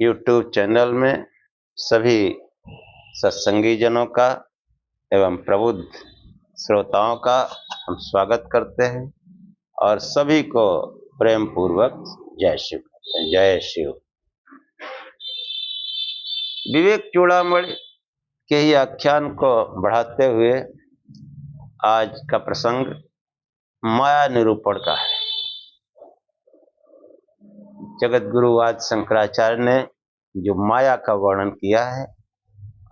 YouTube channel में सभी सत्संगी जनों का एवं प्रबुद्ध श्रोताओं का हम स्वागत करते हैं और सभी को प्रेम पूर्वक जय शिव जय शिव। विवेक चूड़ामणि के ही आख्यान को बढ़ाते हुए आज का प्रसंग माया निरूपण का है। जगत गुरु आदि शंकराचार्य ने जो माया का वर्णन किया है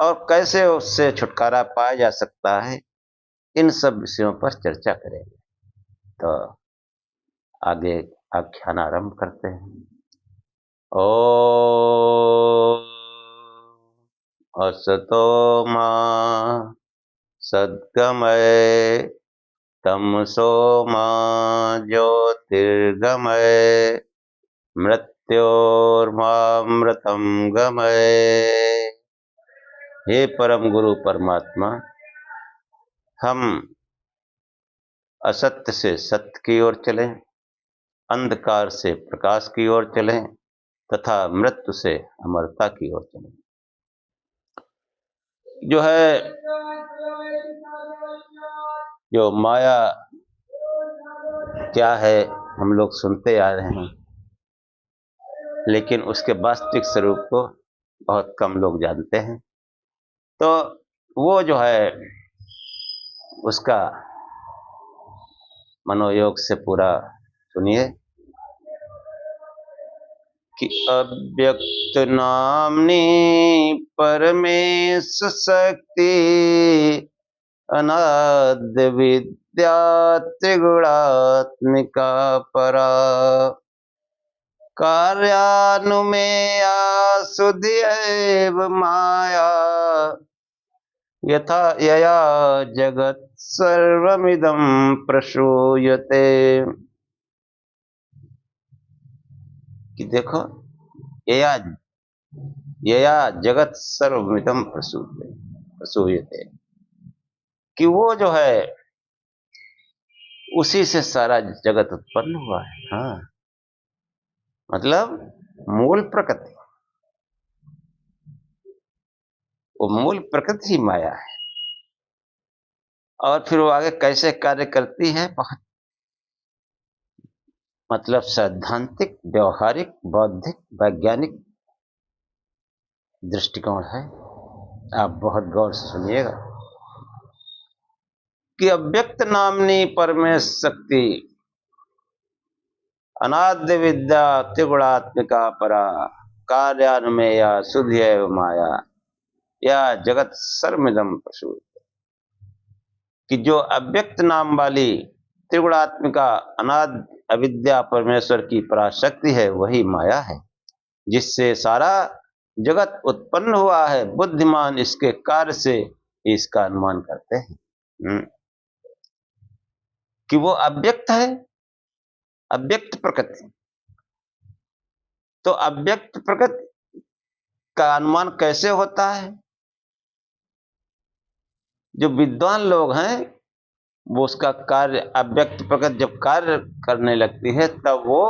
और कैसे उससे छुटकारा पाया जा सकता है, इन सब विषयों पर चर्चा करेंगे। तो आगे आख्यान आरंभ करते हैं। ओम असतो मा सद्गमय तमसो मा ज्योतिर्गमय मृत्योर्मामृतम गमय। हे परम गुरु परमात्मा, हम असत्य से सत्य की ओर चलें, अंधकार से प्रकाश की ओर चलें तथा मृत्यु से अमरता की ओर चलें। जो है जो माया क्या है हम लोग सुनते आ रहे हैं, लेकिन उसके वास्तविक स्वरूप को बहुत कम लोग जानते हैं। तो वो जो है उसका मनोयोग से पूरा सुनिए कि अव्यक्त नामनी परमेश शक्ति अनाद्य विद्या त्रिगुणात्मिका परा कार्यानुमेया सुधियैव माया यथा यया जगत् सर्वमिदं प्रसूयते। कि देखो यया जगत सर्वमिदं प्रसूयते कि वो जो है उसी से सारा जगत उत्पन्न हुआ है। हाँ, मतलब मूल प्रकृति, वो मूल प्रकृति ही माया है। और फिर वो आगे कैसे कार्य करती है, बहुत मतलब सैद्धांतिक, व्यवहारिक, बौद्धिक, वैज्ञानिक दृष्टिकोण है। आप बहुत गौर से सुनिएगा कि अव्यक्त नामनी परमेश शक्ति अनाद्य विद्या त्रिगुणात्मिका परा कार्यान्वया सुधियैव माया या जगत सर्वमिदं प्रसूयते। कि जो अव्यक्त नाम वाली त्रिगुणात्मिका अनाद्य अविद्या परमेश्वर की पराशक्ति है, वही माया है जिससे सारा जगत उत्पन्न हुआ है। बुद्धिमान इसके कार्य से इसका अनुमान करते हैं कि वो अव्यक्त है, अव्यक्त प्रकृति। तो अव्यक्त प्रकृति का अनुमान कैसे होता है? जो विद्वान लोग हैं वो उसका कार्य, अव्यक्त प्रकृति जब कार्य करने लगती है तब वो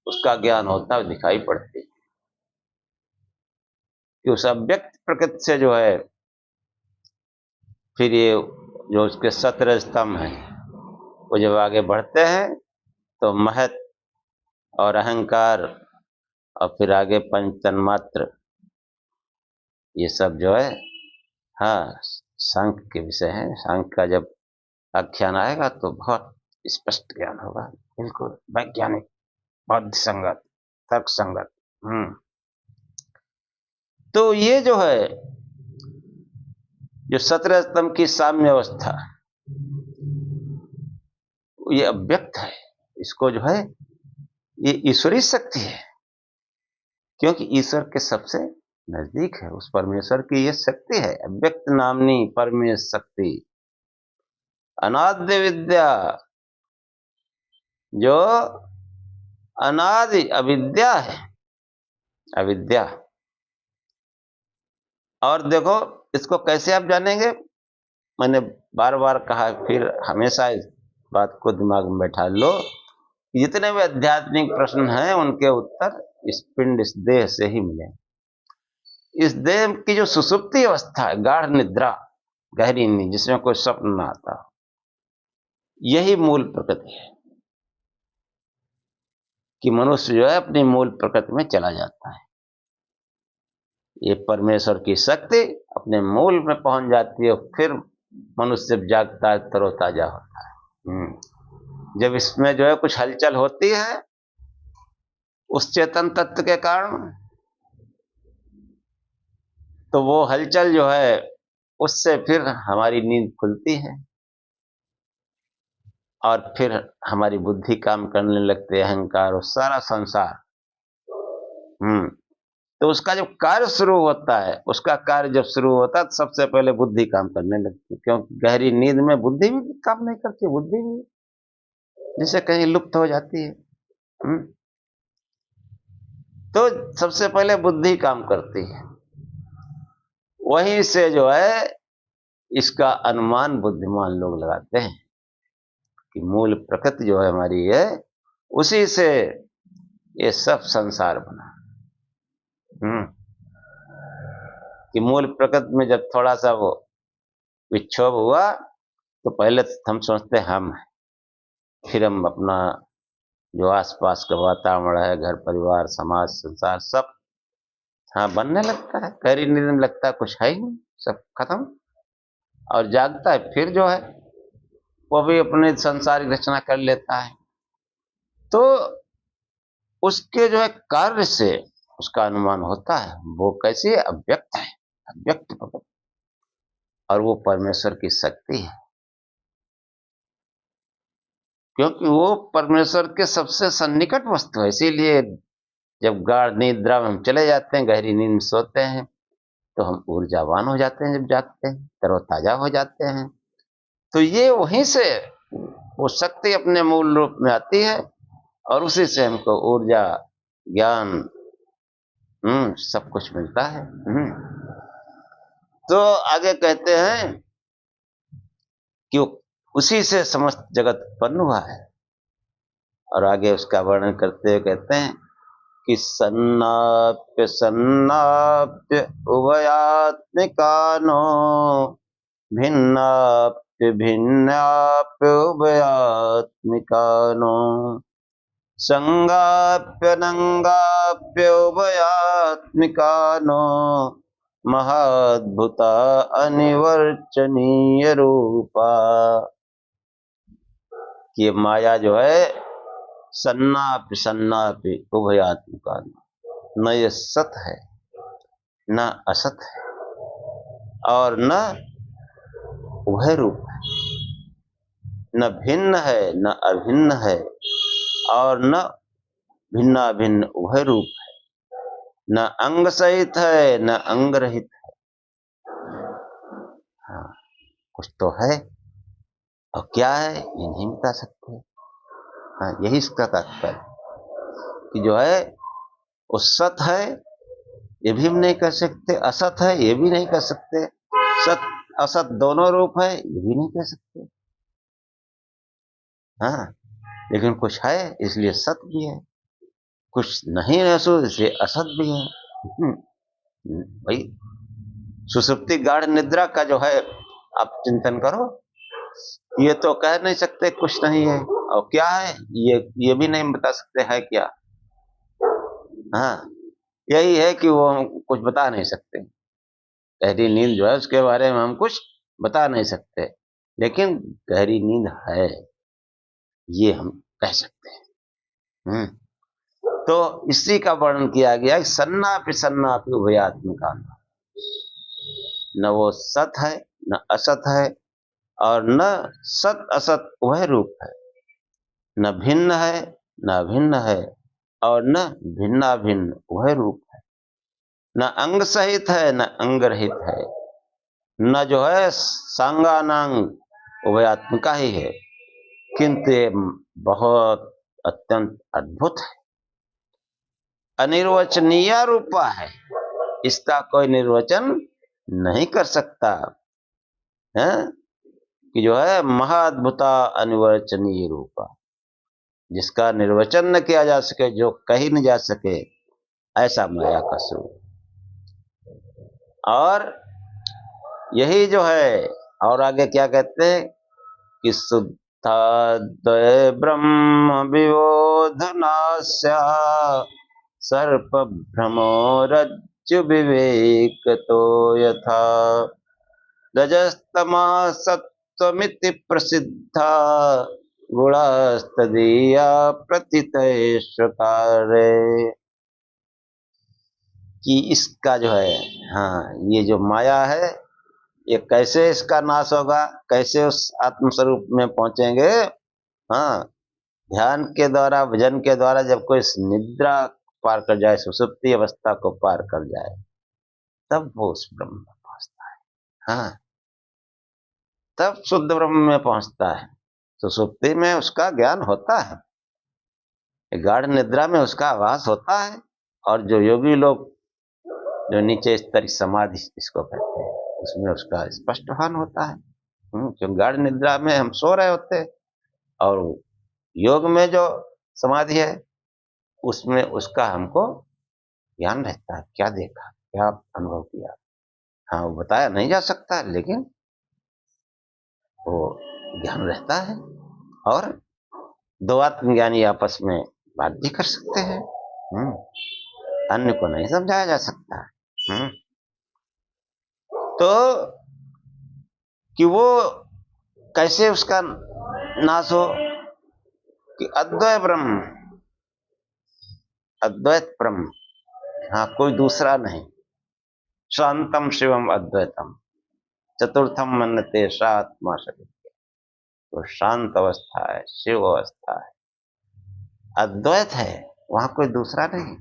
उसका ज्ञान होता है, दिखाई पड़ती है कि उस अव्यक्त प्रकृति से जो है फिर ये जो उसके 17 स्तंभ हैं वो जब आगे बढ़ते हैं तो महत और अहंकार और फिर आगे पंच तन्मात्र, ये सब जो है हाँ सांख्य के विषय है। सांख्य का जब आख्यान आएगा तो बहुत स्पष्ट ज्ञान होगा, बिल्कुल वैज्ञानिक, बौद्ध संगत, तर्क संगत। तो ये जो है जो 17 स्तंभ की साम्य अवस्था, ये अव्यक्त है। इसको जो है ये ईश्वरी शक्ति है, क्योंकि ईश्वर के सबसे नजदीक है। उस परमेश्वर की ये शक्ति है, अव्यक्त नामनी परमेश शक्ति अनाद्य विद्या, जो अनादि अविद्या है, अविद्या। और देखो इसको कैसे आप जानेंगे, मैंने बार बार कहा, फिर हमेशा इस बात को दिमाग में बैठा लो, जितने भी आध्यात्मिक प्रश्न हैं उनके उत्तर इस पिंड, इस देह से ही मिले। इस देह की जो सुसुप्ति अवस्था है, गाढ़ निद्रा, गहरी नींद जिसमें कोई स्वप्न न आता, यही मूल प्रकृति है कि मनुष्य जो है अपनी मूल प्रकृति में चला जाता है। ये परमेश्वर की शक्ति अपने मूल में पहुंच जाती है, फिर मनुष्य जब जागता है तरोताजा होता है। जब इसमें जो है कुछ हलचल होती है उस चेतन तत्व के कारण, तो वो हलचल जो है उससे फिर हमारी नींद खुलती है और फिर हमारी बुद्धि काम करने लगती है, अहंकार और सारा संसार। तो उसका जब कार्य शुरू होता है, उसका कार्य जब शुरू होता है तो सबसे पहले बुद्धि काम करने लगती है, क्योंकि गहरी नींद में बुद्धि भी काम नहीं करती, बुद्धि भी जिसे कहीं लुप्त हो जाती है। तो सबसे पहले बुद्धि काम करती है, वहीं से जो है इसका अनुमान बुद्धिमान लोग लगाते हैं कि मूल प्रकृति जो है हमारी है, उसी से ये सब संसार बना। कि मूल प्रकृति में जब थोड़ा सा वो विक्षोभ हुआ तो पहले हम सोचते हम हैं, फिर हम अपना जो आसपास का वातावरण है, घर परिवार समाज संसार सब बनने लगता है। गहरी नींद में लगता है कुछ है ही नहीं, सब खत्म, और जागता है फिर जो है वो भी अपने संसारिक रचना कर लेता है। तो उसके जो है कार्य से उसका अनुमान होता है, वो कैसे अव्यक्त है, अव्यक्त प्रकृति, और वो परमेश्वर की शक्ति है, क्योंकि वो परमेश्वर के सबसे सन्निकट वस्तु है। इसीलिए जब गाढ़ निद्रा में हम चले जाते हैं, गहरी नींद में सोते हैं, तो हम ऊर्जावान हो जाते हैं, जब जागते हैं तरोताजा हो जाते हैं। तो ये वहीं से वो शक्ति अपने मूल रूप में आती है और उसी से हमको ऊर्जा, ज्ञान, सब कुछ मिलता है। तो आगे कहते हैं कि उसी से समस्त जगत उत्पन्न हुआ है, और आगे उसका वर्णन करते हुए कहते हैं कि सन्नाप्य सन्नाप्य उभयात्मिकानो भिन्नाप्य भिन्नाप्य उभयात्मिकानो संगाप्य नंगाप्य उभयात्मिकानो महाद्भुता अनिवर्चनीय रूपा। ये माया जो है सन्नापि सन्नापि उभयात्मिका, न ये सत है न असत है और न उभय रूप है, न भिन्न है न अभिन्न है और न भिन्ना भिन्न उभय रूप है, न अंग सहित है न अंग रहित है। कुछ तो है और क्या है ये नहीं बता सकते। यही इसका तात्पर्य कि जो है वो सत है ये भी हम नहीं कर सकते, असत है ये भी नहीं कर सकते, सत असत दोनों रूप है ये भी नहीं कर सकते। लेकिन कुछ है इसलिए सत भी है, कुछ नहीं है सो इसलिए असत भी है। भाई सुसुप्ति गाढ़ निद्रा का जो है आप चिंतन करो, ये तो कह नहीं सकते कुछ नहीं है, और क्या है ये भी नहीं बता सकते है क्या। यही है कि वो हम कुछ बता नहीं सकते। गहरी नींद जो है उसके बारे में हम कुछ बता नहीं सकते, लेकिन गहरी नींद है ये हम कह सकते हैं। तो इसी का वर्णन किया गया सन्नापि सन्नापि उभयात्मिका, न वो सत है न असत है और न सत असत उभय रूप है, न भिन्न है न अभिन्न है और न भिन्ना भिन्न उभय रूप है, न अंग सहित है न अंग रहित है, न जो है सांगानांग उभयात्मिका ही है, किंतु ये बहुत अत्यंत अद्भुत है, अनिर्वचनीय रूपा है, इसका कोई निर्वचन नहीं कर सकता है। कि जो है महाअद्भुता अनिर्वचनीय रूपा, जिसका निर्वचन न किया जा सके, जो कही न जा सके, ऐसा माया का स्वरूप। और यही जो है, और आगे क्या कहते हैं कि शुद्धाद्वय ब्रह्म विबोधनास्या सर्प भ्रमो रज्जु विवेक तो यथा रजस्तमा सत्वमिति प्रसिद्धा गुणास्तदीया प्रतितैश्वकारे। कि इसका जो है, हाँ, ये जो माया है, ये कैसे इसका नाश होगा, कैसे उस आत्म स्वरूप में पहुंचेंगे। हाँ, ध्यान के द्वारा, भजन के द्वारा जब कोई निद्रा पार कर जाए, सुषुप्ति अवस्था को पार कर जाए, तब वो उस ब्रह्म में पहुंचता है। हाँ, तब शुद्ध ब्रह्म में पहुंचता है। सुषुप्ति में उसका ज्ञान होता है, गाढ़ निद्रा में उसका आभास होता है, और जो योगी लोग जो नीचे स्तर समाधि इसको कहते हैं, उसमें उसका स्पष्ट भान होता है। जो गाढ़ निद्रा में हम सो रहे होते हैं, और योग में जो समाधि है उसमें उसका हमको ज्ञान रहता है, क्या देखा, क्या अनुभव किया। हाँ, वो बताया नहीं जा सकता, लेकिन वो ज्ञान रहता है, और दो आत्मज्ञानी आपस में बात भी कर सकते हैं। अन्य को नहीं समझाया जा सकता। तो कि वो कैसे उसका नाश हो, कि अद्वैत ब्रह्म, अद्वैत ब्रह्म, हाँ, कोई दूसरा नहीं। शांतम शिवम अद्वैतम चतुर्थम मन्यते सा आत्मा शरीर। तो शांत अवस्था है, शिव अवस्था है, अद्वैत है, वहां कोई दूसरा नहीं।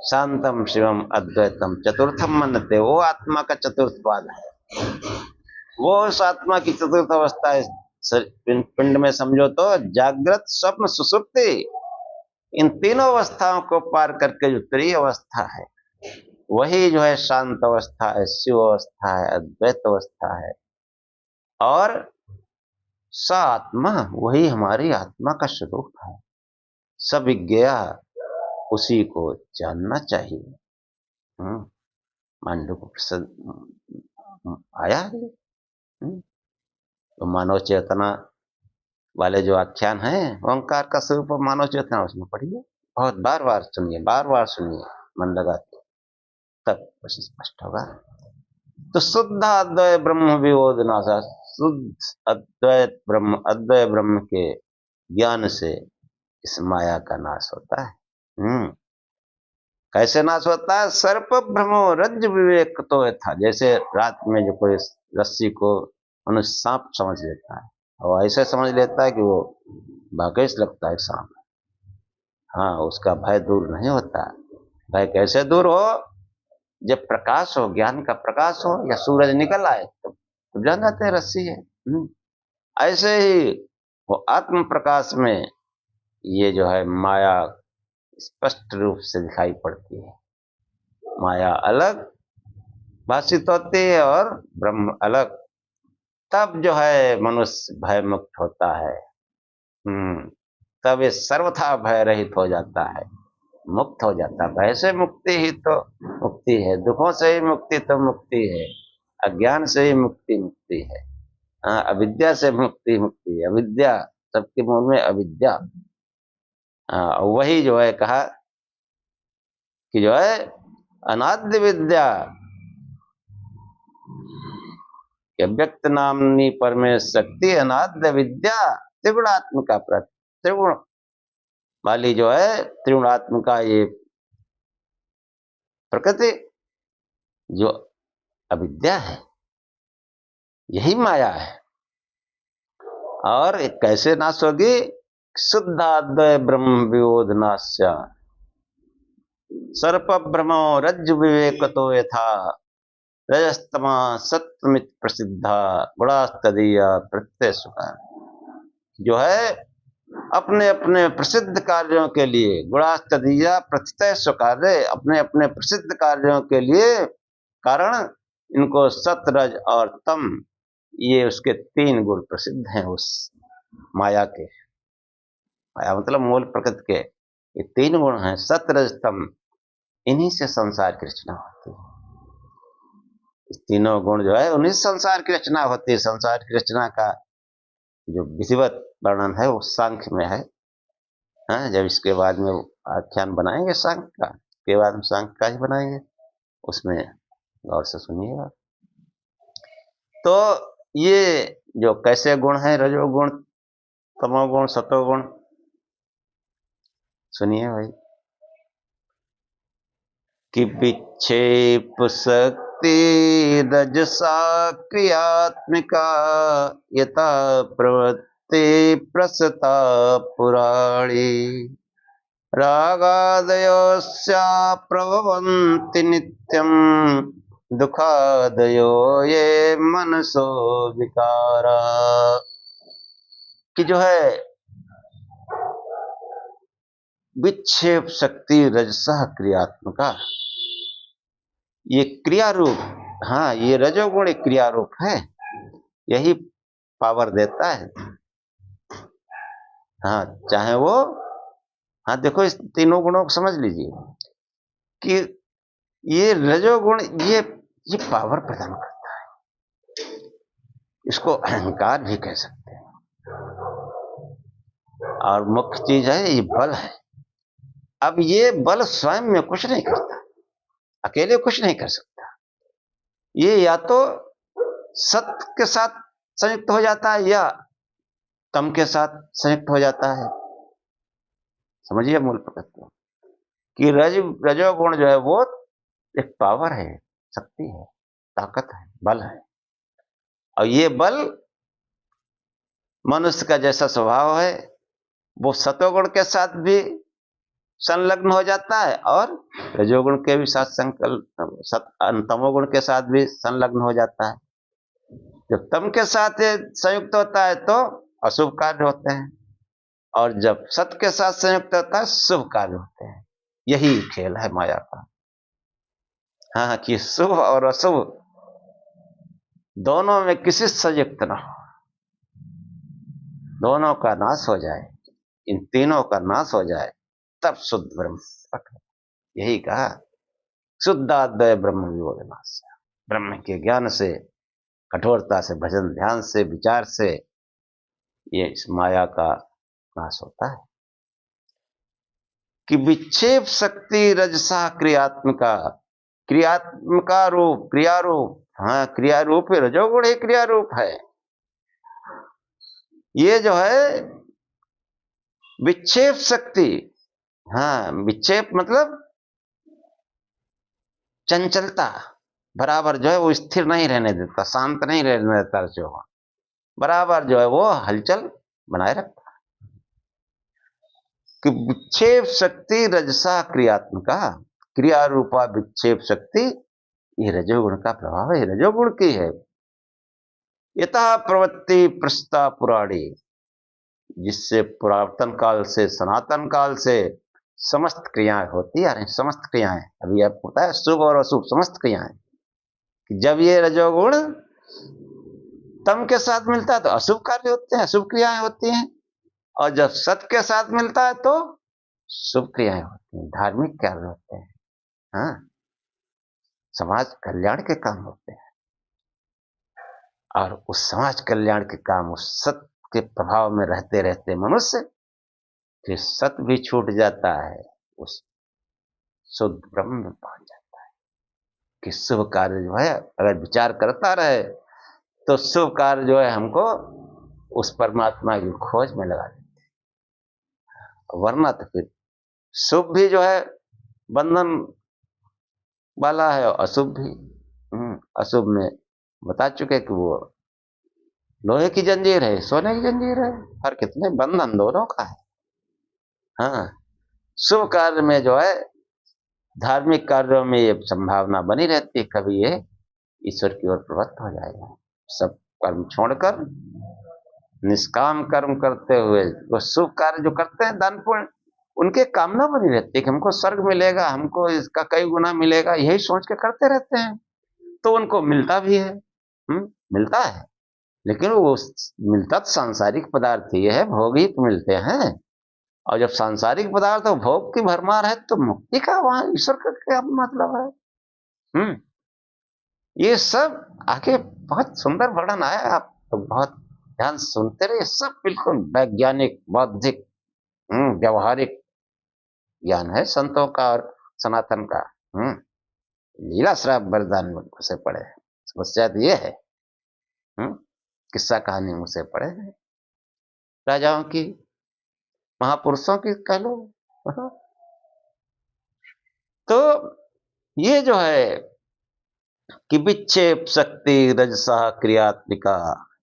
शांतम शिवम अद्वैतम चतुर्थम मन्यते, वो आत्मा का चतुर्थ पाद है, वो उस आत्मा की चतुर्थ अवस्था है। पिंड में समझो तो जागृत, स्वप्न, सुषुप्ति, इन तीनों अवस्थाओं को पार करके जो त्रिय अवस्था है, वही जो है शांत अवस्था है, शिव अवस्था है, अद्वैत अवस्था है। और स आत्मा, वही हमारी आत्मा का स्वरूप है। सविज्ञा, उसी को जानना चाहिए। मांडू को आया है। तो मानव चेतना वाले जो आख्यान है, ओंकार का स्वरूप मानव चेतना, उसमें पढ़िए, बहुत बार बार सुनिए, बार बार सुनिए, मन लगा के, तब कुछ स्पष्ट होगा। तो शुद्ध अद्वैत ब्रह्म विबोधनासा, शुद्ध अद्वैत ब्रह्म, अद्वैत ब्रह्म के ज्ञान से इस माया का नाश होता है। कैसे नाश होता है? सर्प भ्रमो रज्जु विवेक तो था। जैसे रात में जो कोई रस्सी को मनुष्य सांप समझ लेता है, और ऐसे समझ लेता है कि वो भागेश लगता है सांप। हाँ, उसका भय दूर नहीं होता। भय कैसे दूर हो? जब प्रकाश हो, ज्ञान का प्रकाश हो, या सूरज निकल आए, तो जान जाते हैं रस्सी है। ऐसे ही वो आत्म प्रकाश में ये जो है माया स्पष्ट रूप से दिखाई पड़ती है। माया अलग भाषित होती है और ब्रह्म अलग। तब जो है मनुष्य भय मुक्त होता है। तब ये सर्वथा भय रहित हो जाता है, मुक्त हो जाता है। भय से मुक्ति ही तो मुक्ति है, दुखों से ही मुक्ति तो मुक्ति है, अज्ञान से ही मुक्ति मुक्ति है। हाँ, अविद्या से मुक्ति मुक्ति है। अविद्या, सबके मूल में अविद्या। हाँ, वही जो है कहा कि जो है अनाद्य विद्या, व्यक्त नामनी परमेश शक्ति, अनाद्य विद्या, त्रिगुणात्मिका, त्रिगुण वाली जो है त्रिगुणात्मिका ये प्रकृति जो अविद्या है, यही माया है। और कैसे नाश होगी? शुद्धाद्वय ब्रह्म विबोधनास्या सर्प भ्रमो रज्जु विवेक तो यथा रजस्तमा सत्वमित प्रसिद्धा गुणास्तदीया प्रत्यय सुखा। जो है अपने अपने प्रसिद्ध कार्यों के लिए, गुणास्तदीया प्रत्यय सुकार्य, अपने अपने प्रसिद्ध कार्यों के लिए कारण इनको सत, रज और तम, ये उसके तीन गुण प्रसिद्ध हैं उस माया के। माया मतलब मूल प्रकृति के ये तीन गुण हैं, सत, रज, तम। इन्हीं से संसार की रचना होती है। तीनों गुण जो है उन्हीं से संसार की रचना होती है। संसार की रचना का जो विधिवत वर्णन है वो सांख्य में है। हाँ, जब इसके बाद में आख्यान बनाएंगे सांख्य का, के बाद हम सांख्य का ही बनाएंगे, उसमें गौर से सुनिएगा। तो ये जो कैसे गुण है, रजोगुण, तमोगुण, सतोगुण, सुनिए भाई। कि विक्षेप शक्ति रजसा क्रियात्मिका यथा प्रवृत्ति प्रसता पुराणी रागादयोस्या प्रभवन्ति नित्यं दुखादयो ये मनसो विकारा। कि जो है विक्षेप शक्ति रजसा क्रियात्मका, ये क्रिया रूप, हाँ ये रजोगुण एक क्रिया रूप है, यही पावर देता है। हाँ चाहे वो, हाँ देखो इस तीनों गुणों को समझ लीजिए कि ये रजोगुण ये पावर प्रदान करता है। इसको अहंकार भी कह सकते हैं। और मुख्य चीज है ये बल है। अब ये बल स्वयं में कुछ नहीं करता, अकेले कुछ नहीं कर सकता। ये या तो सत्य के साथ संयुक्त हो जाता है या तम के साथ संयुक्त हो जाता है। समझिए मूल प्रकृति कि रजोगुण जो है वो एक पावर है, शक्ति है, ताकत है, बल है। और ये बल मनुष्य का जैसा स्वभाव है वो सतोगुण के साथ भी संलग्न हो जाता है और रजोगुण के भी साथ तमोगुण के साथ भी संलग्न हो जाता है। जब तम के साथ संयुक्त होता है तो अशुभ कार्य होते हैं, और जब सत के साथ संयुक्त होता है शुभ कार्य होते हैं। यही खेल है माया का। हाँ, कि शुभ और अशुभ दोनों में किसी संयुक्त न हो, दोनों का नाश हो जाए, इन तीनों का नाश हो जाए, तब शुद्ध ब्रह्म। यही कहा शुद्धाद्वय ब्रह्म विबोधनाश, ब्रह्म के ज्ञान से, कठोरता से, भजन ध्यान से, विचार से ये इस माया का नाश होता है। कि विक्षेप शक्ति रजसा क्रियात्मका, क्रियात्मका रूप, क्रिया रूप, हाँ क्रिया रूप है, रजोगुण ही क्रिया रूप है। ये जो है विक्षेप शक्ति, हाँ विक्षेप मतलब चंचलता, बराबर जो है वो स्थिर नहीं रहने देता, शांत नहीं रहने देता, जो बराबर जो है वो हलचल बनाए रखता है। कि विक्षेप शक्ति रजसा क्रियात्मका, क्रिया रूपा विक्षेप शक्ति ये रजोगुण का प्रभाव है, रजोगुण की है। यथा प्रवृत्ति प्रस्ता पुराणी, जिससे पुरातन काल से, सनातन काल से समस्त क्रियाएं होती आ रही, समस्त क्रियाएं, अभी आपको पता है शुभ और अशुभ समस्त क्रियाएं। जब ये रजोगुण तम के साथ मिलता है तो अशुभ कार्य होते हैं, अशुभ क्रियाएं होती हैं, और जब सत के साथ मिलता है तो शुभ क्रियाएं होती हैं, धार्मिक कार्य होते हैं, हाँ समाज कल्याण के काम होते हैं। और उस समाज कल्याण के काम, उस सत्य के प्रभाव में रहते रहते मनुष्य फिर सत्य भी छूट जाता है, उस शुद्ध ब्रह्म में पहुंच जाता है। कि शुभ कार्य जो है अगर विचार करता रहे तो शुभ कार्य जो है हमको उस परमात्मा की खोज में लगा देते हैं। वरना तो फिर शुभ भी जो है बंधन वाला है और अशुभ भी। अशुभ में बता चुके कि वो लोहे की जंजीर है, सोने की जंजीर है, हर कितने बंधन दोनों का है। हाँ, शुभ कार्य में जो है, धार्मिक कार्यों में ये संभावना बनी रहती है कभी ये ईश्वर की ओर प्रवृत्त हो जाएगा। सब कर्म छोड़कर निष्काम कर्म करते हुए वो शुभ कार्य जो करते हैं, दान पुण्य, उनके कामना बनी रहती है कि हमको स्वर्ग मिलेगा, हमको इसका कई गुना मिलेगा, यही सोच के करते रहते हैं। तो उनको मिलता भी है, मिलता है, लेकिन वो मिलता तो सांसारिक पदार्थ ही है, भोग ही तो मिलते हैं। और जब सांसारिक पदार्थ और भोग की भरमार है तो मुक्ति का, वहां ईश्वर का क्या मतलब है? ये सब आगे बहुत सुंदर वर्णन आया, आप तो बहुत ध्यान सुनते रहिए। सब बिल्कुल वैज्ञानिक, बौद्धिक, व्यवहारिक ज्ञान है संतों का और सनातन का। लीला श्राप वरदान में घुसे पड़े हैं। समस्या तो ये है, किस्सा कहानी मुझसे पड़े हैं राजाओं की, महापुरुषों की कह लो। तो ये जो है कि विक्षेप शक्ति रजसा क्रियात्मिका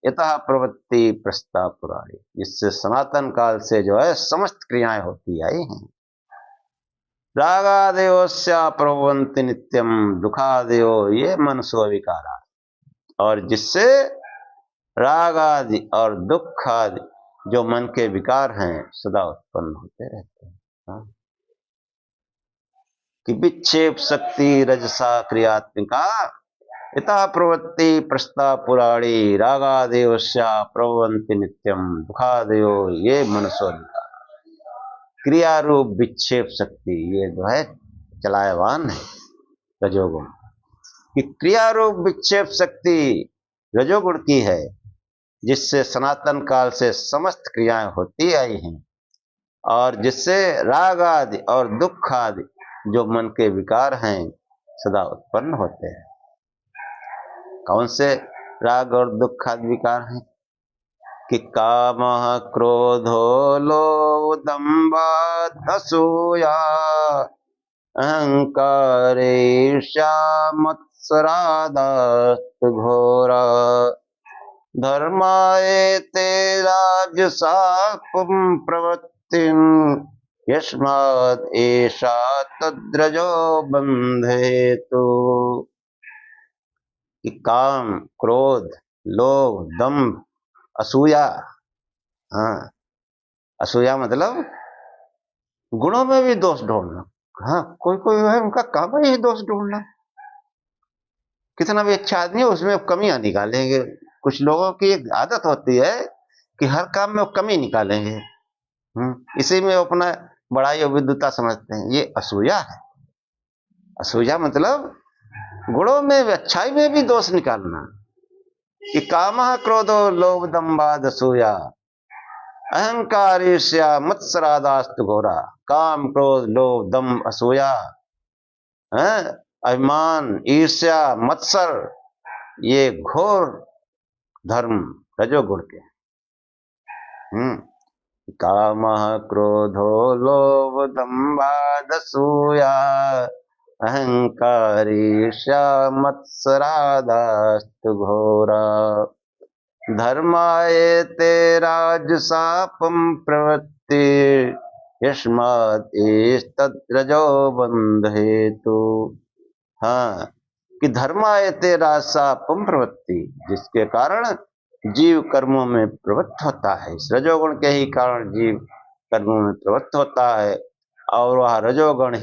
यतः प्रवृत्ति प्रस्ताव पुराणी, जिससे सनातन काल से जो है समस्त क्रियाएं होती आई हैं। रागादेवस्या प्रभवन्ति नित्यम दुखादेव ये मनसो विकारा, और जिससे राग आदि और दुख आदि जो मन के विकार हैं सदा उत्पन्न होते रहते हैं। कि विक्षेप शक्ति रजसा क्रियात्मिका इतः प्रवृत्ति प्रस्ताव पुराणी रागादेवस्या प्रभवन्ति नित्यम दुखादेव ये मनसो विकारा। क्रिया रूप विक्षेप शक्ति ये जो है चलायवान है रजोगुण की, क्रिया रूप विक्षेप शक्ति रजोगुण की है, जिससे सनातन काल से समस्त क्रियाएं होती आई हैं, और जिससे राग आदि और दुख आदि जो मन के विकार हैं सदा उत्पन्न होते हैं। कौन से राग और दुख आदि विकार हैं? कि काम क्रोधो लोभ दंभ असूया अहंकार ईर्ष्या मत्सरादास्तु घोरा धर्मायते राजसा प्रवृत्तिं यस्माद् एषा तद्रजो बन्धेतु। कि काम क्रोध लोभ दंभ असूया, असूया मतलब गुणों में भी दोष ढूंढना। कोई कोई है उनका काम है दोष ढूंढना, कितना भी अच्छा आदमी है उसमें कमियां निकालेंगे। कुछ लोगों की एक आदत होती है कि हर काम में वो कमी निकालेंगे, इसी में अपना बड़ाई और विद्वता समझते हैं। ये असूया है। असूया मतलब गुणों में अच्छाई में भी दोष निकालना। कि काम क्रोधो लोभ दंभाद असूया अहंकार ईर्ष्या मत्सरादास्तु घोरा। काम क्रोध लोभ दंभ असूया, अभिमान ईर्ष्या मत्सर ये घोर धर्म रजोगुण के। काम क्रोधो लोभ दंभादसूया अहंकार ईर्ष्या मत्सरादास्तु घोरा धर्मायते राजसापं प्रवृत्ति यस्माद् एतद्रजो बन्धेतु। कि धर्मायते राजसापं प्रवृत्ति, जिसके कारण जीव कर्मों में प्रवृत्त होता है। इस रजोगुण के ही कारण जीव कर्मों में प्रवृत्त होता है, और वह रजोगुण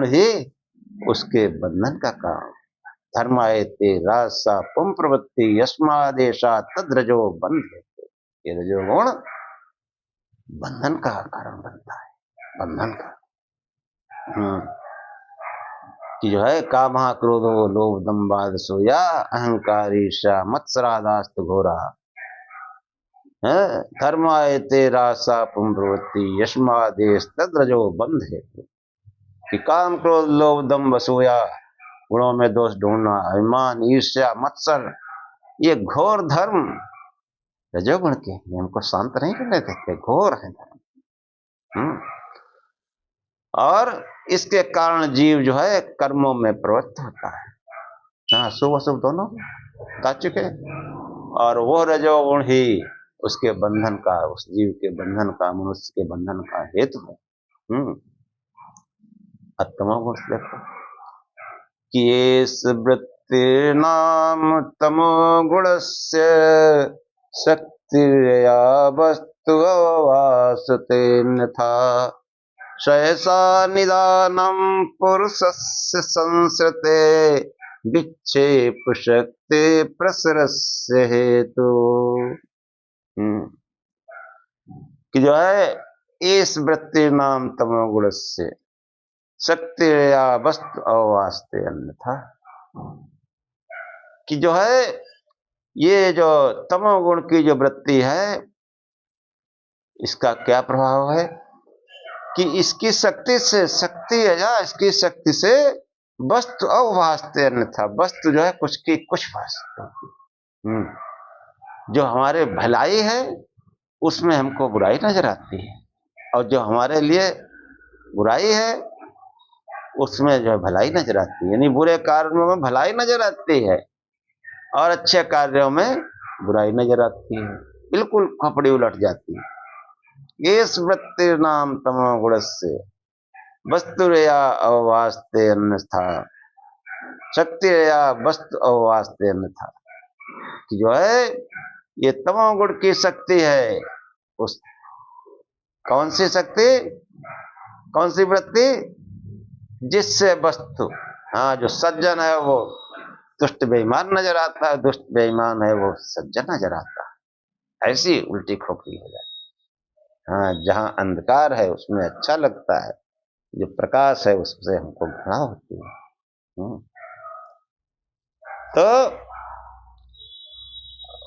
ही उसके बंधन का कारण। धर्मायते राजसापं प्रवृत्ति यस्मादेशा तद्रजो बन्धेतु। ये रजोगुण बंधन का कारण बनता है, बंधन का। कि जो है काम क्रोधो लोभ दंभाद सूया अहंकार ईर्ष्या मत्सरादास्तु घोरा धर्मायते राजसापं प्रवृत्ति यस्मादेश तद्रजो बन्धेतु। कि काम क्रोध लोभ दंभ असूया गुणों में दोष ढूंढना, अभिमान ईर्ष्या मत्सर ये घोर धर्म रजोगुण के, हमको शांत नहीं करने देते, घोर है धर्म। और इसके कारण जीव जो है कर्मों में प्रवृत्त होता है। शुभ अशुभ दोनों बता चुके। और वो रजोगुण ही उसके बंधन का, उस जीव के बंधन का, मनुष्य के बंधन का हेतु है। तमोगुण देखो कि एष वृत्तिर्नाम तमोगुणस्य शक्तिर्या वस्तु वासते अन्यथा सहसा निदानं पुरुषस्य संसृते विक्षेप शक्ति प्रसरस्य हेतु। कि जो है एस वृत्ति नाम तमोगुण से शक्ति या वस्तु अवास्ते अन्यथा। कि जो है ये जो तमोगुण की जो वृत्ति है, इसका क्या प्रभाव है कि इसकी शक्ति से, शक्ति है या इसकी शक्ति से वस्तु अवास्ते अन्यथा, वस्तु जो है कुछ की कुछ भासती। जो हमारे भलाई है उसमें हमको बुराई नजर आती है, और जो हमारे लिए बुराई है उसमें जो है भलाई नजर आती है। यानी बुरे कार्यों में भलाई नजर आती है और अच्छे कार्यों में बुराई नजर आती है, बिल्कुल खपड़ी उलट जाती है। ये वृत्ति नाम तमोगुण से वस्तु या अवास्ते अन्यथा, शक्ति या वस्तु अवास्ते अन्यथा। कि जो है ये तमोगुण की शक्ति है, उस कौन सी शक्ति, कौन सी वृत्ति, जिससे वस्तु, हाँ, जो सज्जन है वो दुष्ट बेईमान नजर आता है, दुष्ट बेईमान है वो सज्जन नजर आता है। ऐसी उल्टी खोपड़ी हो जाती है। हाँ, जहां अंधकार है उसमें अच्छा लगता है, जो प्रकाश है उससे हमको घृणा होती है। तो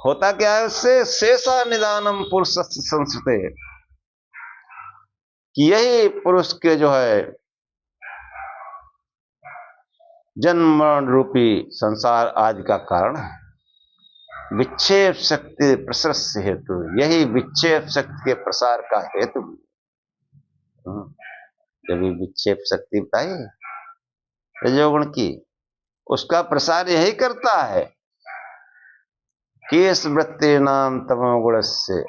होता क्या है उससे, शेषा निदानम पुरुष संस्कृते, कि यही पुरुष के जो है जन्म रूपी संसार आदि का कारण है। विक्षेप शक्ति प्रसर हेतु, यही विक्षेप शक्ति के प्रसार का हेतु। जब ये विक्षेप शक्ति बताई रजोगुण की, उसका प्रसार यही करता है कि इस वृत्ति नाम तमोगुण से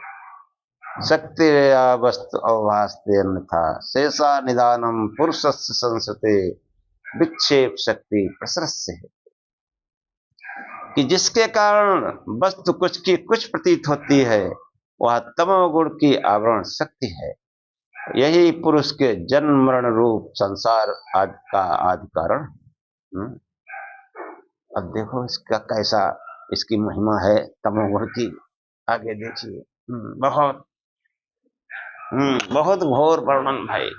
शक्ति या वस्तु अवभासते अन्यथा शेषा निदानम पुरुष संसते विक्षेप शक्ति प्रसरस्य है। कि जिसके कारण वस्तु कुछ की कुछ प्रतीत होती है, वह तमोगुण की आवरण शक्ति है। यही पुरुष के जन्म मरण रूप संसार आदि का आदि कारण। अब देखो इसका कैसा, इसकी महिमा है तमोगुण की, आगे देखिए। बहुत बहुत घोर वर्णन भाई।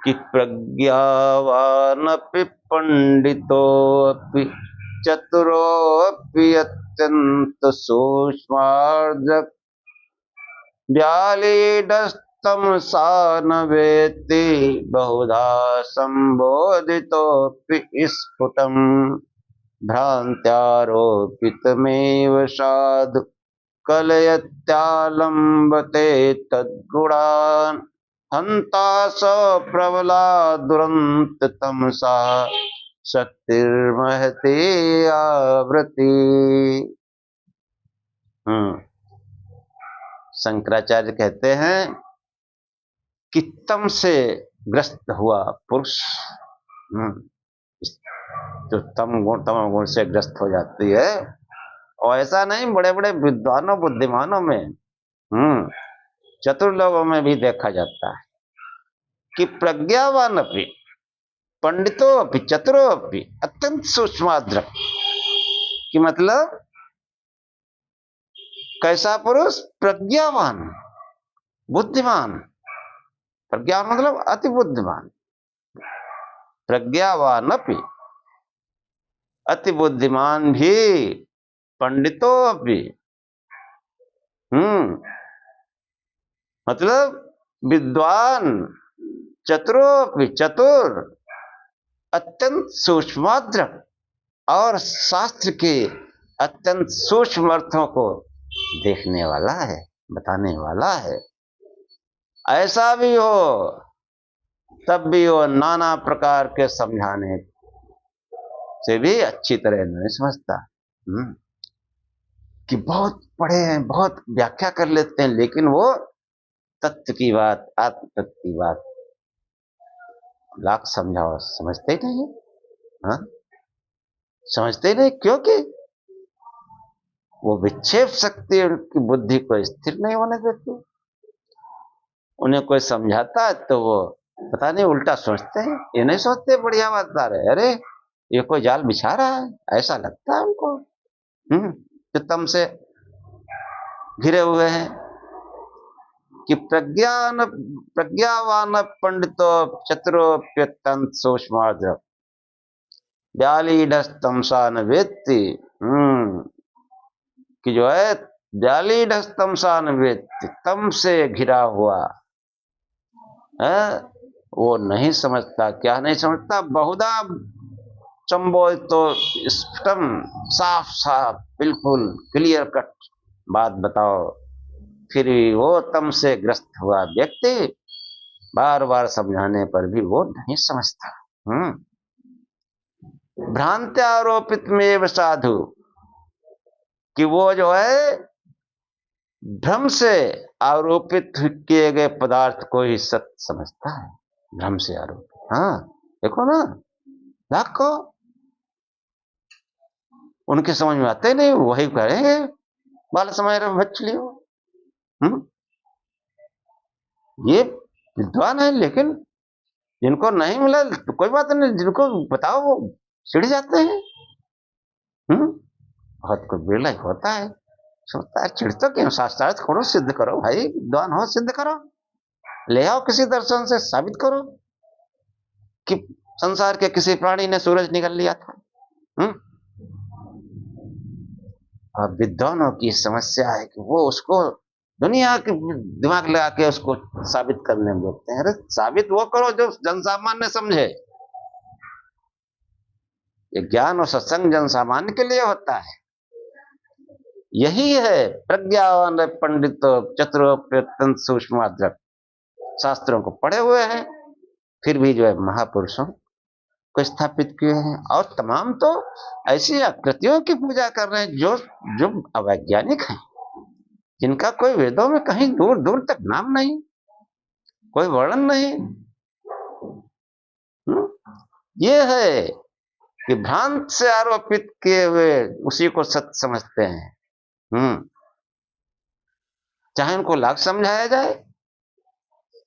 कि प्रज्ञावानपि पंडितोऽपि चतुरोऽपि अत्यंत सूक्ष्मार्जक व्यालीडस्तमसा न वेत्ति बहुधा संबोधितोऽपि स्फुटं भ्रान्त्यारोपितमेव साधु कलयत्यालम्बते तद्गुणान् हंता स प्रबला दुरंत तमसा शक्तिर्महते आवृत्ति। शंकराचार्य कहते हैं कि तम से ग्रस्त हुआ पुरुष, जो तम गुण से ग्रस्त हो जाती है, और ऐसा नहीं बड़े बड़े विद्वानों बुद्धिमानों में, चतुर लोगों में भी देखा जाता है कि प्रज्ञावान अपनी पंडितों अपनी चतुरों अपनी अत्यंत सूक्ष्माद्रक, कि मतलब कैसा पुरुष, प्रज्ञावान, बुद्धिमान। प्रज्ञान मतलब अति बुद्धिमान, प्रज्ञावान अपनी अति बुद्धिमान भी, पंडितों अपनी, मतलब विद्वान, चतुरों चतुर, अत्यंत सूक्ष्माद्रक, और शास्त्र के अत्यंत सूक्ष्म अर्थों को देखने वाला है, बताने वाला है। ऐसा भी हो तब भी वो नाना प्रकार के समझाने से भी अच्छी तरह नहीं समझता। कि बहुत पढ़े हैं, बहुत व्याख्या कर लेते हैं, लेकिन वो तत्व की बात, आत्म तत्व की बात लाख समझाओ समझते ही नहीं। समझते ही नहीं, क्योंकि वो विक्षेप शक्ति उनकी बुद्धि को स्थिर नहीं होने देती। उन्हें कोई समझाता है तो वो पता नहीं उल्टा सोचते हैं, ये नहीं सोचते बढ़िया बात बता रहे, अरे ये कोई जाल बिछा रहा है, ऐसा लगता है उनको। जो तम से घिरे हुए हैं, कि प्रज्ञावान पंडितो चतुरोप्यतंत सूक्ष्म व्यालीढस्तमसा न वेत्ति। कि जो है व्यालीढस्तमसा न वेत्ति, तम से घिरा हुआ है वो नहीं समझता। क्या नहीं समझता? बहुधा चंबोल तो स्पष्टम, साफ साफ बिल्कुल क्लियर कट बात बताओ, फिर वो तम से ग्रस्त हुआ व्यक्ति बार बार समझाने पर भी वो नहीं समझता। भ्रांत्यारोपित में साधु, कि वो जो है भ्रम से आरोपित किए गए पदार्थ को ही सत्य समझता है। भ्रम से आरोपित, हाँ देखो ना, लाख को उनके समझ में आते नहीं, वही करेंगे बाल समय मछली हो। ये विद्वान है, लेकिन जिनको नहीं मिला तो कोई बात नहीं, जिनको बताओ वो चिढ़ जाते हैं। बहुत कुछ बिरला होता है, सोचता है चिढ़ तो क्यों, शास्त्रार्थ करो, सिद्ध करो भाई, विद्वान हो सिद्ध करो, ले आओ किसी दर्शन से साबित करो कि संसार के किसी प्राणी ने सूरज निकल लिया था। और विद्वानों की समस्या है कि वो उसको दुनिया के दिमाग लगा के उसको साबित करने में बोलते हैं। अरे साबित वो करो जो जनसामान्य समझे। ये ज्ञान और सत्संग जनसामान्य के लिए होता है। यही है प्रज्ञावान पंडित चतुरोप्यतंत सूक्ष्म, शास्त्रों को पढ़े हुए हैं, फिर भी जो है महापुरुषों को स्थापित किए हैं। और तमाम तो ऐसी आकृतियों की पूजा कर रहे हैं जो अवैज्ञानिक हैं, जिनका कोई वेदों में कहीं दूर दूर तक नाम नहीं, कोई वर्णन नहीं। ये है कि भ्रांत से आरोपित किए हुए उसी को सत्य समझते हैं, चाहे उनको लाख समझाया जाए।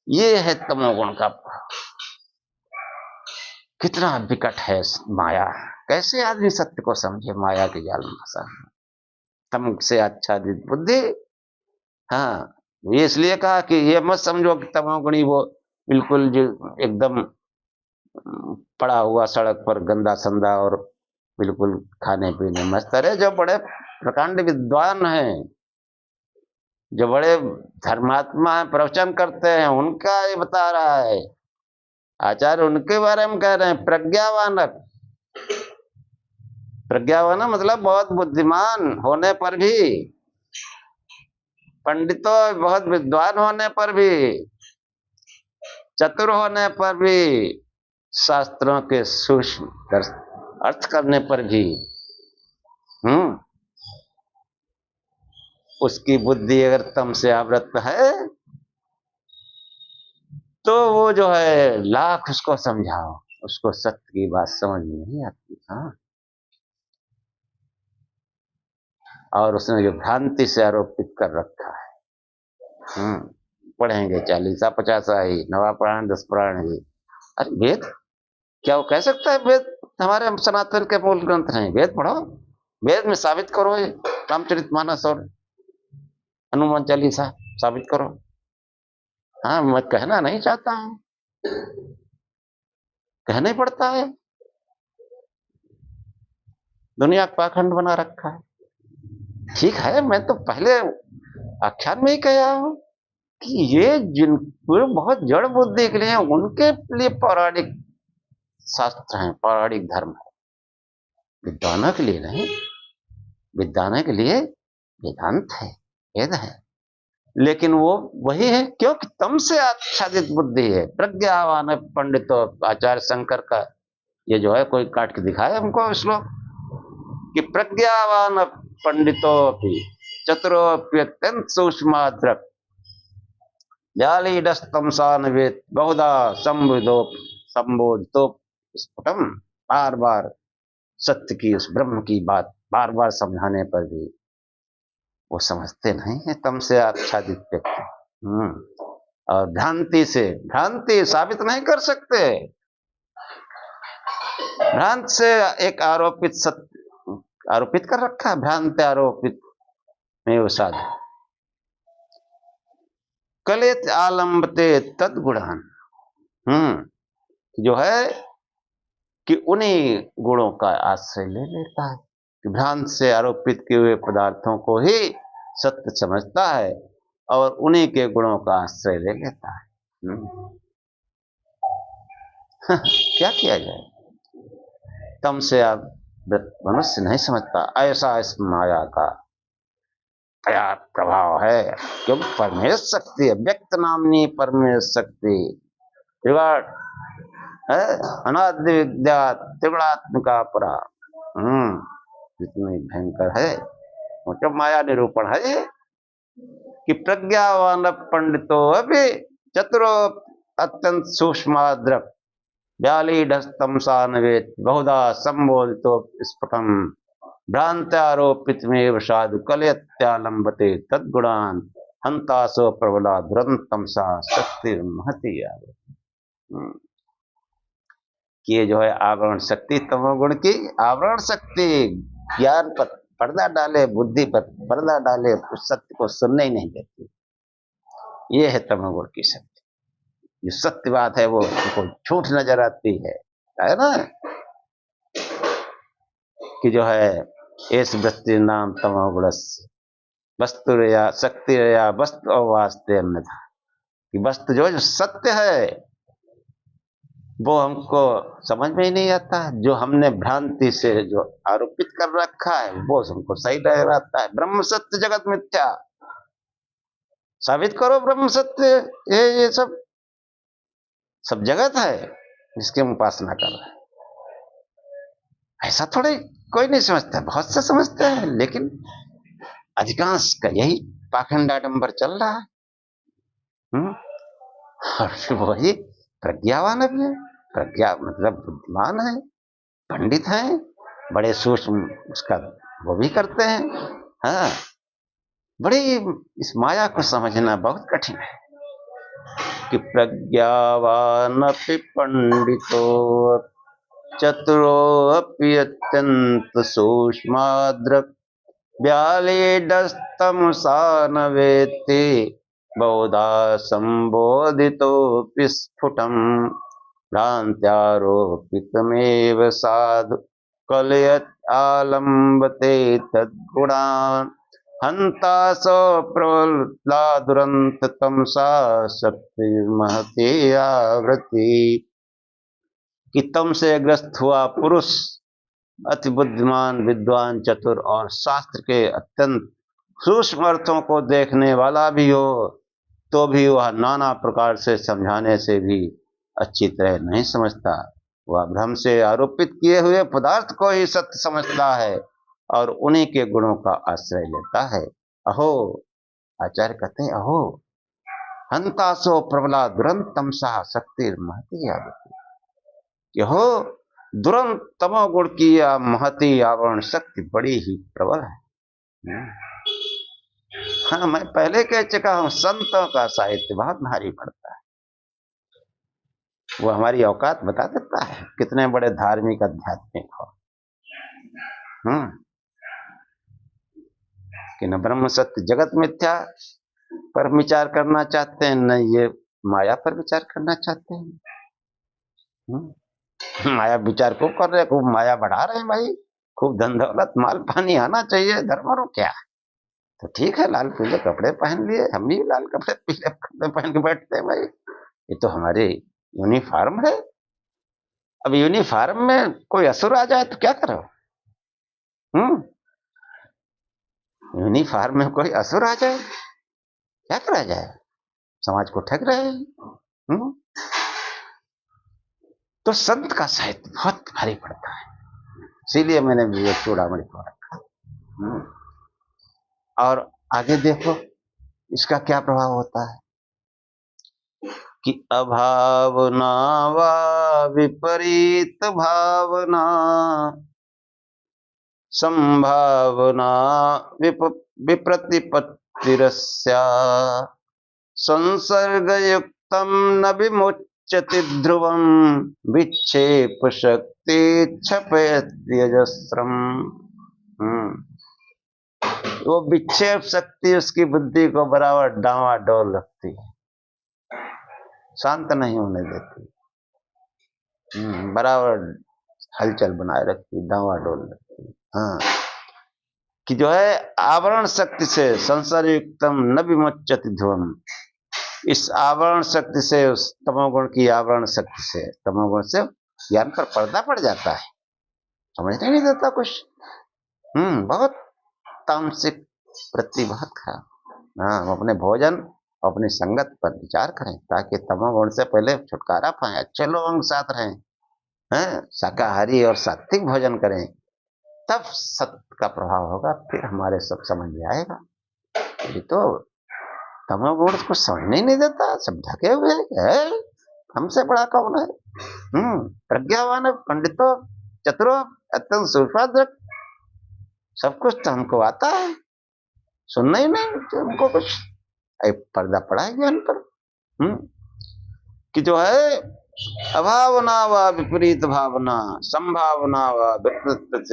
ये है तमोगुण का, कितना विकट है माया। कैसे आदमी सत्य को समझे माया के जाल में फंसा। तम से आच्छादित बुद्धि, हाँ ये इसलिए कहा कि ये मत समझो कि तमोगुणी वो बिल्कुल जो एकदम पड़ा हुआ सड़क पर गंदा संदा और बिल्कुल खाने पीने मस्त। अरे जो बड़े प्रकांड विद्वान हैं, जो बड़े धर्मात्मा हैं, प्रवचन करते हैं, उनका ये बता रहा है आचार्य, उनके बारे में कह रहे हैं प्रज्ञावान। प्रज्ञावान मतलब बहुत बुद्धिमान होने पर भी, पंडितों बहुत विद्वान होने पर भी, चतुर होने पर भी, शास्त्रों के सूक्ष्म अर्थ करने पर भी, उसकी बुद्धि अगर तम से आवृत है तो वो जो है लाख उसको समझाओ, उसको सत्य की बात समझ में नहीं आती। हाँ, और उसने जो भ्रांति से आरोपित कर रखा है। पढ़ेंगे 40 50 ही, नवा पुराण 10 पुराण ही। अरे वेद क्या वो कह सकता है वेद हमारे सनातन के मूल ग्रंथ नहीं? वेद पढ़ो, वेद में साबित करो, ये रामचरितमानस और हनुमान चालीसा साबित करो। हाँ मैं कहना नहीं चाहता हूं, कहना ही पड़ता है, दुनिया का पाखंड बना रखा है। ठीक है, मैं तो पहले आख्यान में ही कहा हूं कि ये जिन बहुत जड़ बुद्धि के लिए, उनके लिए पौराणिक शास्त्र हैं, पौराणिक धर्म है, विद्वानों के लिए नहीं। विद्वानों के लिए वेदांत है, वेद है, लेकिन वो वही है क्योंकि तम से आच्छादित बुद्धि है। प्रज्ञावान पंडितो, आचार्य शंकर का ये जो है कोई काट के दिखाए हमको श्लोक कि प्रज्ञावान पंडितो चतुरोप्यत्यंत सूक्ष्म जालीडस्तमसान वेद बहुधा संबोधितो स्फुटम। बार बार सत्य की, उस ब्रह्म की बात बार बार समझाने पर भी वो समझते नहीं है, तम से आच्छादित व्यक्ति। और भ्रांति से, भ्रांति साबित नहीं कर सकते। भ्रांत से एक आरोपित सत्य आरोपित कर रखा है, भ्रांत आरोपित में वो साधु। कलेत आलम्बते तद गुणान। जो है कि उन्हीं गुणों का आश्रय ले लेता है, कि भ्रांत से आरोपित किए हुए पदार्थों को ही सत्य समझता है और उन्हीं के गुणों का आश्रय ले लेता है। क्या किया जाए, तम से आप मनुष्य नहीं समझता, ऐसा इस माया का क्या प्रभाव है। क्योंकि परमेश शक्ति है, व्यक्त नामनी परमेश शक्ति विराट है, अनादि विद्या त्रिगुणात्मिका परा। कितनी भयंकर है, मतलब माया निरूपण है ये, कि प्रज्ञावान पंडितो अभी चतुरो अत्यंत सूक्ष्माद्रक व्यालीढस्तमसानवेत बहुधा संबोधितो स्फुटम भ्रांत्यारोपितमेव साधु कलयत्यालंबते तद्गुणान हंतासो प्रबला दुरंतम सा शक्ति महती कि ये जो है आवरण शक्ति तमोगुण की आवरण शक्ति, ज्ञान पर पर्दा डाले, बुद्धि पर पर्दा डाले, उस सत्य को सुनने ही नहीं देती। ये है तमोगुण की शक्ति। जो सत्य बात है वो उनको झूठ नजर आती है ना, कि जो है एस वृत्ति नाम तमोगुणस वस्तु या शक्ति या वस्तु वास्ते अन्यथा, कि वस्तु जो सत्य है वो हमको समझ में ही नहीं आता। जो हमने भ्रांति से जो आरोपित कर रखा है वो हमको सही रहता है। ब्रह्म सत्य जगत मिथ्या, साबित करो ब्रह्म सत्य, ये सब जगत है जिसके हम उपासना कर रहे हैं। ऐसा थोड़े कोई नहीं समझता, बहुत से समझते हैं, लेकिन अधिकांश का यही पाखंड आडंबर चल रहा है। और वही प्रज्ञावान भी है, प्रज्ञा मतलब बुद्धिमान है, पंडित है, बड़े सूक्ष्म उसका वो भी करते हैं। हाँ, बड़ी इस माया को समझना बहुत कठिन है, कि प्रज्ञावानपि पंडितो चतुरोऽपि अत्यंत सूक्ष्माद्रक व्यालीढस्तमसा न वेत्ति बहुधा संबोधितोऽपि स्फुटम् भ्रान्त्यारोपितमेव साधु कलयत् आलम्बते तद्गुणान् हन्तासो प्रबला दुरंत तमसा शक्ति महती आवृत्ति। कि तम से ग्रस्त हुआ पुरुष अति बुद्धिमान, विद्वान, चतुर और शास्त्र के अत्यंत सूक्ष्म अर्थों को देखने वाला भी हो तो भी वह नाना प्रकार से समझाने से भी अच्छी तरह नहीं समझता। वह भ्रम से आरोपित किए हुए पदार्थ को ही सत्य समझता है और उन्हीं के गुणों का आश्रय लेता है। अहो, आचार्य कहते हैं, अहो हंतासो प्रबला दुरंत तमसा शक्ति महती आवृत्ति। हो दुरंत तमोगुण की या महती आवरण शक्ति बड़ी ही प्रबल है। हाँ, मैं पहले कह चुका हूं, संतों का साहित्य बहुत भारी पड़ता है। वो हमारी औकात बता देता है, कितने बड़े धार्मिक आध्यात्मिक हो। कि न ब्रह्म सत्य जगत मिथ्या पर विचार करना चाहते हैं, न ये माया पर विचार करना चाहते हैं। माया विचार खूब कर रहे, खूब माया बढ़ा रहे हैं भाई, खूब धन दौलत माल पानी आना चाहिए, धर्म और क्या। तो ठीक है, लाल पीले कपड़े पहन लिए, हम भी लाल कपड़े पीले कपड़े पहन के बैठते हैं भाई, ये तो हमारे यूनिफॉर्म है। अब यूनिफॉर्म में कोई असुर आ जाए तो क्या करो? यूनिफॉर्म में कोई असुर आ जाए क्या करा जाए? समाज को ठग रहे हैं। तो संत का साहित्य बहुत भारी पड़ता है, इसीलिए मैंने भी चूड़ामणि को रखा। और आगे देखो इसका क्या प्रभाव होता है, कि अभावना वा विपरीत भावना संभावना विप्रतिपत्तिरस्या संसर्गयुक्तं न विमुच्यते ध्रुवं विक्षेप शक्ति क्षपयत्यजस्रम्। वो विक्षेप शक्ति उसकी बुद्धि को बराबर डावाडोल रखती है। शांत नहीं होने देती, बराबर हलचल बनाए रखती, डावाडोल रखती। हाँ, कि जो है आवरण शक्ति से संसार युक्तम न विमुच्यति ध्रुवम, इस आवरण शक्ति से, उस तमोगुण की आवरण शक्ति से, तमोगुण से ज्ञान पर पर्दा पड़ जाता है, समझने नहीं देता कुछ। बहुत तामसिक वृत्ति बहुत खराब। हाँ, हम अपने भोजन, अपनी संगत पर विचार करें ताकि तमोगुण से पहले छुटकारा पाए, अच्छे लोगों के साथ रहें, हैं, शाकाहारी और सात्विक भोजन करें, तब सत्य का प्रभाव होगा, फिर हमारे सब समझ में आएगा। ये तो तमोगुण को समझने ही नहीं देता, सब ढके हुए है, हमसे बड़ा कौन है। प्रज्ञावान, पंडितो, चतुरो, अत्यंत सुपाद्रक, सब कुछ तो हमको आता है, सुनना ही नहीं तो हमको कुछ पर्दा पड़ा है ज्ञान पर। कि जो है अभावना व विपरीत भावना, संभावना व विपरीत,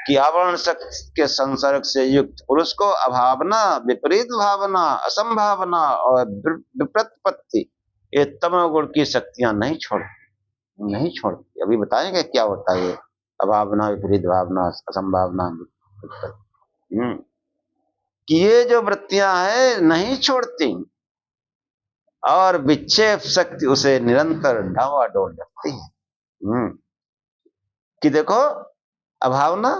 कि आवरण शक्ति के संसर्ग से युक्त पुरुष को अभावना, विपरीत भावना, असंभावना और विप्रतिपत्ति, ये तमोगुण की शक्तियां नहीं छोड़ती। अभी बताएंगे क्या होता है ये अभावना, विपरीत भावना, असंभावना, कि ये जो वृत्तियां हैं नहीं छोड़ती, और विक्षेप शक्ति उसे निरंतर डावाडोल रखती है। कि देखो अभावना,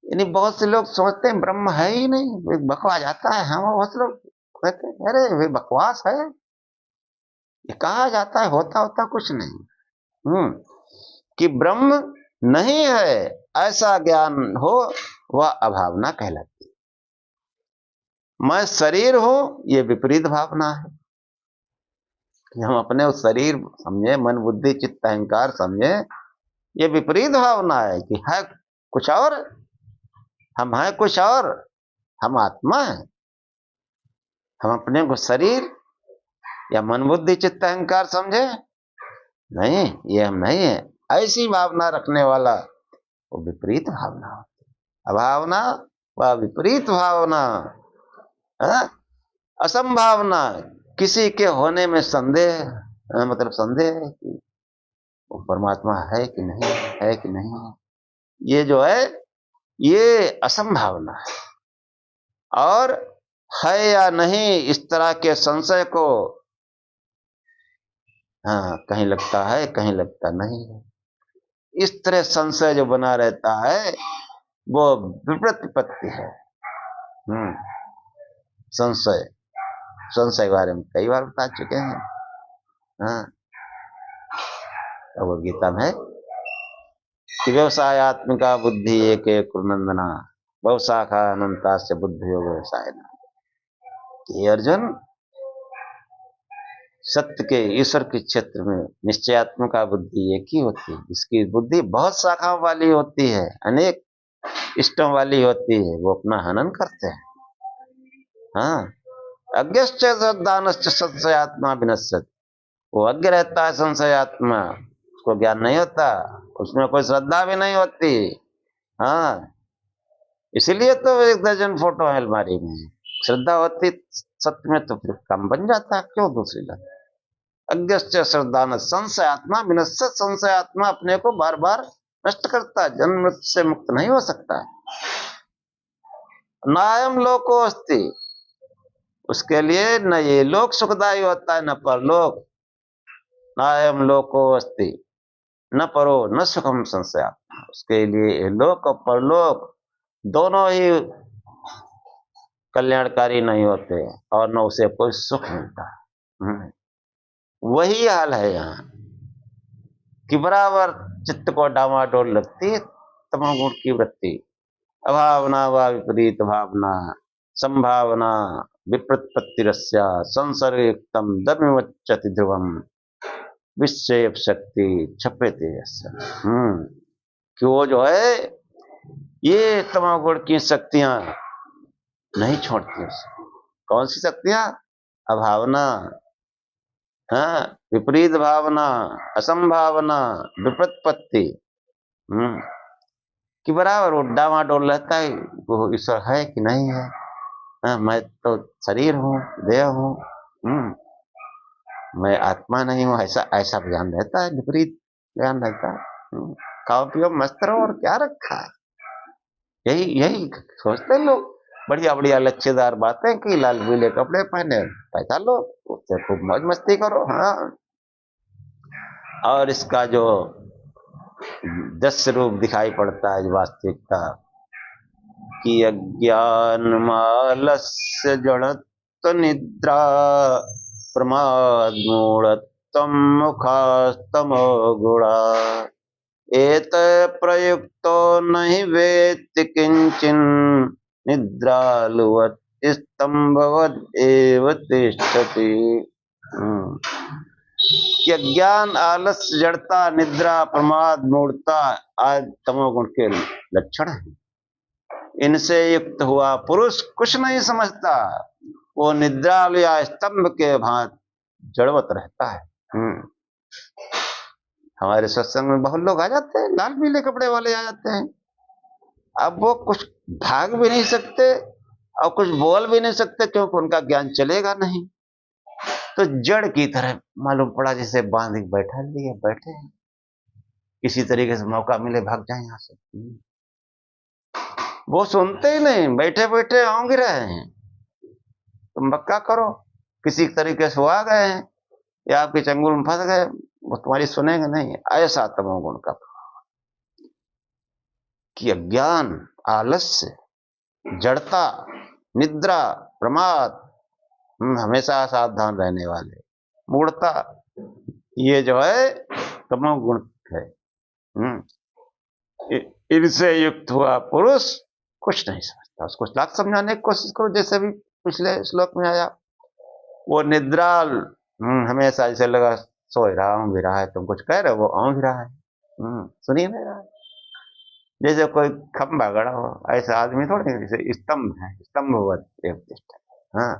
यानी बहुत से लोग सोचते हैं ब्रह्म है ही नहीं, बकवास जाता है। हम बहुत लोग कहते हैं अरे वे बकवास है, ये कहा जाता है, होता कुछ नहीं। कि ब्रह्म नहीं है ऐसा ज्ञान हो, वह अभावना कहलाती है। मैं शरीर हूं, ये विपरीत भावना है, कि हम अपने उस शरीर समझे, मन बुद्धि चित्त अहंकार समझे, ये विपरीत भावना है कि है कुछ और, हम हैं कुछ और, हम आत्मा है। हम अपने को शरीर या मन बुद्धि चित्त अहंकार समझे, नहीं, ये हम नहीं है, ऐसी भावना रखने वाला वो विपरीत भावना होती है। अभावना व विपरीत भावना, असंभावना, किसी के होने में संदेह, मतलब संदेह है कि वो परमात्मा है कि नहीं, है कि नहीं, ये जो है ये असंभावना है। और है या नहीं इस तरह के संशय को, हाँ, कहीं लगता है कहीं लगता नहीं है, इस तरह संशय जो बना रहता है वो विप्रतिपत्ति है। संशय के बारे में कई बार बता चुके हैं। हाँ, भगवद गीता में कि व्यवसायत्मिका बुद्धि एक कुरनंदना, बहुशाखा अनंता से बुद्धि व्यवसाय। ये अर्जुन, सत्य के ईश्वर के क्षेत्र में निश्चयात्मिका बुद्धि एक ही होती है, इसकी बुद्धि बहुत शाखाओं वाली होती है, अनेक इष्टों वाली होती है, वो अपना हनन करते हैं। हाँ, अज्ञश्च श्रद्धानश्च संशयात्मा विनश्यति, वो अज्ञ रहता है संशयात्मा, उसको ज्ञान नहीं होता, उसमें कोई श्रद्धा भी नहीं होती। हाँ, इसीलिए तो एक दर्जन फोटो है अलमारी में, श्रद्धा होती सत्य में तो फिर काम बन जाता, क्यों दूसरी लग। अज्ञश्च श्रद्धान संशयात्मा विनश्यति, संशयात्मा अपने को बार बार नष्ट करता है, जन्म मृत्यु से मुक्त नहीं हो सकता है। नायम लोको अस्ति, उसके लिए न ये लोक सुखदायी होता है न परलोक। नायम लोको अस्ति न परो न सुखम संशयात्मा, उसके लिए लोक और परलोक दोनों ही कल्याणकारी नहीं होते, और न उसे कोई सुख मिलता। वही हाल है यहाँ, कि बराबर चित्त को डामाडोल लगती है तमोगुण की वृत्ति। अभावना व विपरीत भावना, संभावना विप्रतिपत्तिरस्या, संसर्गयुक्तम दमिवच्चति ध्रुवम, विक्षेप शक्ति छपेते। कि वो जो है ये तमोगुण की शक्तियां नहीं छोड़ती। कौन सी शक्तियां? अभावना, हाँ, विपरीत भावना, असंभावना, विप्रतिपत्ति, कि बराबर वो डामाडोल रहता है, वो ईश्वर है कि नहीं है। हाँ, मैं तो शरीर हूँ, देह हूँ, मैं आत्मा नहीं हूँ, ऐसा ऐसा ज्ञान रहता है, विपरीत ज्ञान रहता है। खाओ पियो मस्त रहो और क्या रखा है, यही यही सोचते हैं लोग। बढ़िया बढ़िया लच्छेदार बातें की, लाल पीले कपड़े पहने, पैसा लो, उससे खूब मौज मस्ती करो। हाँ, और इसका जो दृश्य रूप दिखाई पड़ता है वास्तविकता कि अज्ञान मालस्य जड़त्व निद्रा प्रमाद मूढ़त्वं मुखास्तमो गुणा एत प्रयुक्तो नहि वेत्ति किंचिन निद्रालुवत् स्तंभवत् एव तिष्ठति। कि अज्ञान आलस्य जड़ता निद्रा प्रमाद मूढ़ता आदि तमोगुण के लक्षण है। इनसे युक्त हुआ पुरुष कुछ नहीं समझता, वो निद्रालु या स्तंभ के भांति जड़वत रहता है। हमारे सत्संग में बहुत लोग आ जाते हैं, लाल पीले कपड़े वाले आ जाते हैं। अब वो कुछ भाग भी नहीं सकते और कुछ बोल भी नहीं सकते, क्योंकि उनका ज्ञान चलेगा नहीं। तो जड़ की तरह मालूम पड़ा, जैसे बांध बैठा लिए बैठे हैं, किसी तरीके से मौका मिले भाग जाए यहाँ से। वो सुनते ही नहीं, बैठे बैठे होंगे रहे हैं। तुम बक्का करो, किसी तरीके से वो आ गए हैं या आपके चंगुल में फंस गए, वो तुम्हारी सुनेंगे नहीं। ऐसा तमोगुण का कि अज्ञान आलस्य जड़ता निद्रा प्रमाद, हमेशा सावधान रहने वाले, मूढ़ता, ये जो है तमोगुण है। इनसे युक्त हुआ पुरुष कुछ नहीं समझता। उसको लाख समझाने की कोशिश करो, जैसे भी पिछले श्लोक में आया, वो निद्राल, हमेशा ऐसे लगा सोए रहा हूं भी रहा है, तुम कुछ कह रहे हो वो आऊं भी रहा है, सुनिए नहीं रहा है। जैसे कोई खंभा गड़ा हो, ऐसा आदमी थोड़े, जैसे स्तंभ है, स्तंभवत प्रतिष्ठा। हाँ,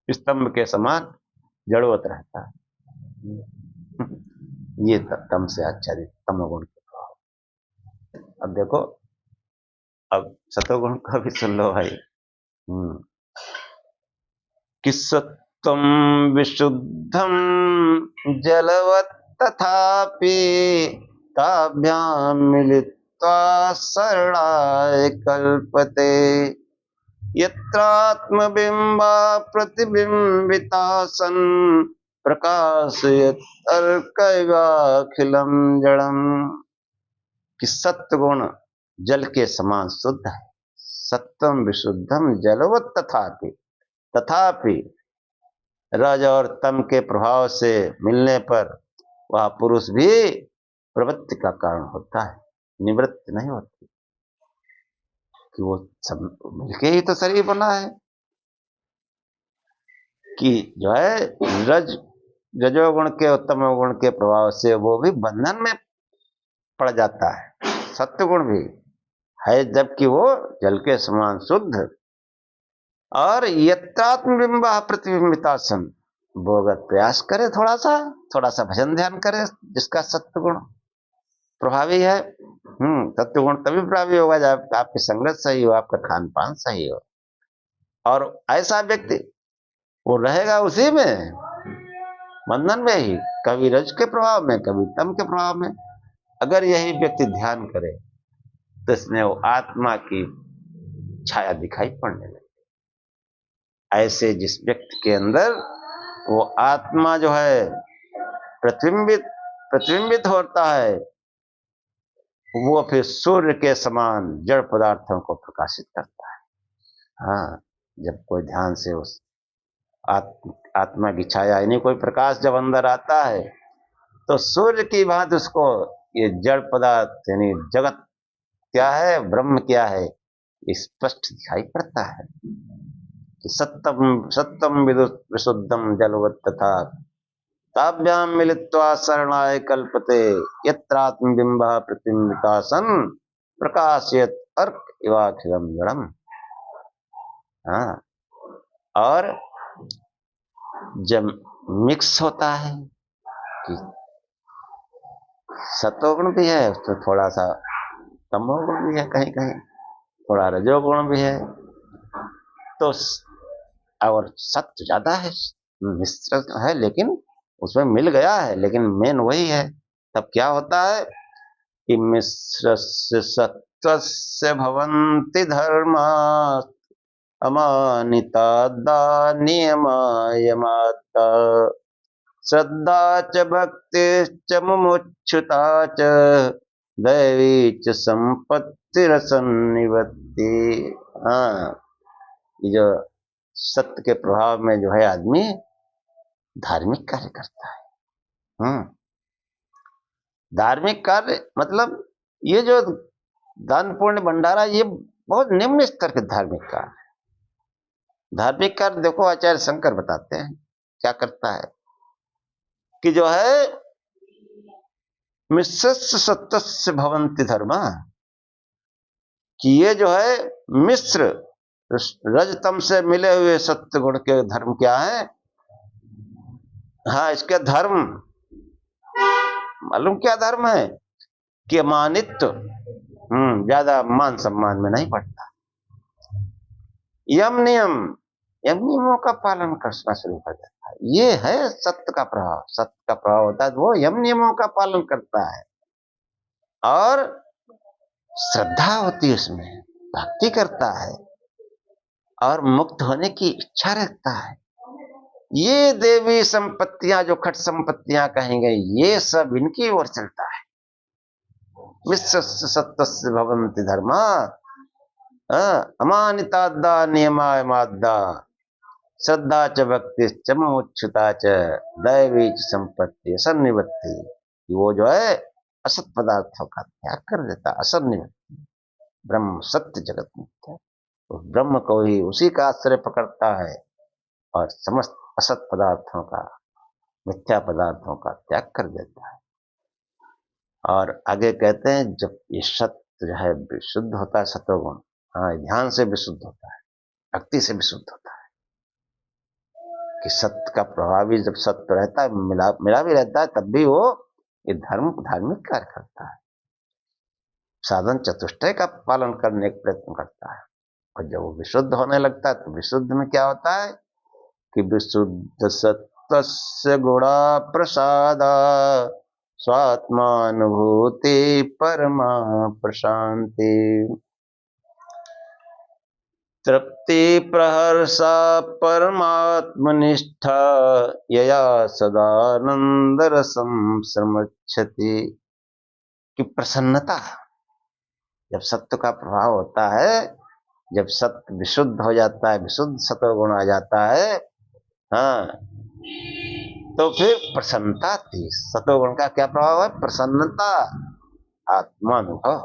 स्तंभ के समान जड़वत रहता है। ये तम से आच्छादित तमोगुण के प्रभाव। अब देखो, अब सतोगुण का भी सुन लो भाई। कि सत्वं विशुद्धं जलवत् तथापि ताभ्यां मिलित्वा सरणाय कल्पते यत्रात्मबिम्बा प्रतिबिंबिता सन् प्रकाशयत् अर्कैवाखिलं जड़म्। कि सत्वगुण जल के समान शुद्ध है, सत्वम विशुद्धम जलवत् तथापि रज और तम के प्रभाव से मिलने पर वह पुरुष भी प्रवृत्ति का कारण होता है, निवृत्ति नहीं होती। कि वो सब मिलके ही तो शरीर बना है। कि जो है रजोगुण के उत्तम गुण के प्रभाव से वो भी बंधन में पड़ जाता है। सत्वगुण भी है, जबकि वो जल के समान शुद्ध। और यत्रात्मबिंबा प्रतिबिंबिता सन, वो अगर प्रयास करे, थोड़ा सा भजन ध्यान करे, जिसका सत्वगुण प्रभावी है। सत्वगुण तभी प्रभावी होगा जब आपकी संगत सही हो, आपका खान पान सही हो। और ऐसा व्यक्ति वो रहेगा उसी में, बंधन में ही, कभी रज के प्रभाव में, कभी तम के प्रभाव में। अगर यही व्यक्ति ध्यान करे तो इसमें वो आत्मा की छाया दिखाई पड़ने लगे। ऐसे जिस व्यक्ति के अंदर वो आत्मा जो है प्रतिबिंबित होता है, वो फिर सूर्य के समान जड़ पदार्थों को प्रकाशित करता है। हाँ, जब कोई ध्यान से उस आत्मा की छाया यानी कोई प्रकाश जब अंदर आता है, तो सूर्य की भांति उसको ये जड़ पदार्थ यानी जगत क्या है, ब्रह्म क्या है, स्पष्ट दिखाई पड़ता है। कि सत्यम विशुद्धम जलवत् तथा ताभ्याम मिलित्वा शरणाय कल्पते यत्रात्मबिंबः प्रतिबिंबिता सन् प्रकाशयत् अर्क इवाखिलम जड़म। हाँ, और जब मिक्स होता है कि सतोगुण भी है, तो थोड़ा सा तमोगुण भी है, कहीं कहीं थोड़ा रजोगुण भी है, तो और सत्य ज्यादा है, मिश्रित है, लेकिन उसमें मिल गया है, लेकिन मेन वही है। तब क्या होता है कि मिश्रस्य सत्त्वस्य भवन्ति धर्मा अमानिता नियमायमात्ता श्रद्धा च भक्तिश्च मुमुक्षुता च दैवी च संपत्तिरसन्निवत्ति। हाँ, ये जो सत्य के प्रभाव में जो है आदमी धार्मिक कार्य करता है। धार्मिक कार्य मतलब ये जो दान पुण्य भंडारा, ये बहुत निम्न स्तर के धार्मिक कार्य। धार्मिक कार्य देखो आचार्य शंकर बताते हैं क्या करता है कि जो है मिश्रस्य सत्त्वस्य भवन्ति धर्मा, कि ये जो है मिश्र रजतम से मिले हुए सत्य गुण के धर्म क्या है। हाँ, इसके धर्म मालूम क्या धर्म है कि मानित्व, ज्यादा मान सम्मान में नहीं पड़ता। यम नियमों का पालन करना शुरू कर देता है। ये है सत्य का प्रभाव। सत्य का प्रभाव होता है तो वो यम नियमों का पालन करता है और श्रद्धा होती है, उसमें भक्ति करता है और मुक्त होने की इच्छा रखता है। ये देवी संपत्तियां, जो खट संपत्तियां कहेंगे, ये सब इनकी ओर चलता है। विश्वस्य सत्वस्य भवन्ति धर्मा अमानिता नियमायमाद्दा श्रद्धा च भक्ति च मुमुक्षुता च दैवी च संपत्ति असन्निवत्ति। वो जो है असत पदार्थों का त्याग कर देता, असन्निवत्ति। ब्रह्म सत्य जगत मिथ्या, तो ब्रह्म को ही उसी का आश्रय पकड़ता है और समस्त असत पदार्थों का, मिथ्या पदार्थों का त्याग कर देता है। और आगे कहते हैं जब ये सत्य जो है विशुद्ध होता है, सत्वगुण, हाँ, ध्यान से विशुद्ध होता है, भक्ति से विशुद्ध होता है, कि सत्य का प्रभाव भी जब सत्य रहता है, मिला भी रहता है, तब भी वो ये धार्मिक कार्य करता है, साधन चतुष्टय का पालन करने का प्रयत्न करता है। और जब वो विशुद्ध होने लगता है तो विशुद्ध में क्या होता है कि विशुद्ध सत्वस्य गुणा प्रसादा स्वात्मानुभूति परमा प्रशांति तृप्ति प्रहर्षा परमात्मनिष्ठा यया सदानंद रसम समच्छति। कि प्रसन्नता, जब सत्य का प्रभाव होता है, जब सत्य विशुद्ध हो जाता है, विशुद्ध सत्वगुण आ जाता है, हाँ, तो फिर प्रसन्नता थी। सत्वगुण का क्या प्रभाव है? प्रसन्नता, आत्मानुभव।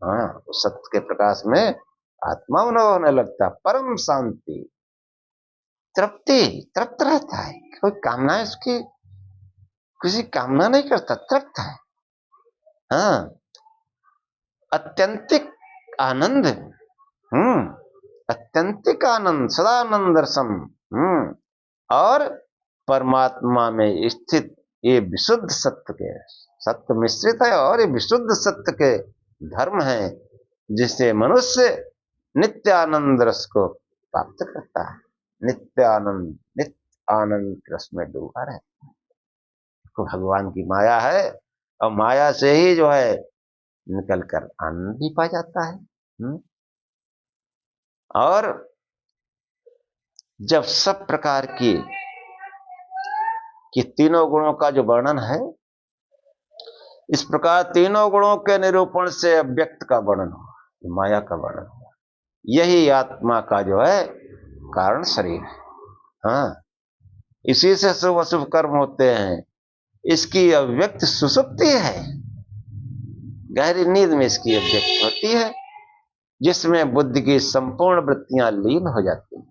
हाँ, उस सत्य के प्रकाश में आत्मा अनुभव होने लगता, परम शांति, तृप्ति, तृप्त रहता है, कोई कामना है उसकी, किसी कामना नहीं करता, तृप्त है। हाँ, अत्यंतिक आनंद, अत्यंतिक आनंद, सदानंद रसम, और परमात्मा में स्थित ये विशुद्ध सत्य के, सत्य मिश्रित है और ये विशुद्ध सत्य के धर्म है, जिससे मनुष्य नित्य आनंद रस को प्राप्त करता है। नित्य आनंद रस में डूबा रहता है। तो भगवान की माया है और माया से ही जो है निकलकर आनंद भी पा जाता है। और जब सब प्रकार की कि तीनों गुणों का जो वर्णन है, इस प्रकार तीनों गुणों के निरूपण से अव्यक्त का वर्णन हुआ, माया का वर्णन हुआ। यही आत्मा का जो है कारण शरीर है। हाँ, इसी से शुभ अशुभ कर्म होते हैं। इसकी अव्यक्त सुसुप्ति है, गहरी नींद में इसकी अव्यक्त होती है, जिसमें बुद्धि की संपूर्ण वृत्तियां लीन हो जाती हैं।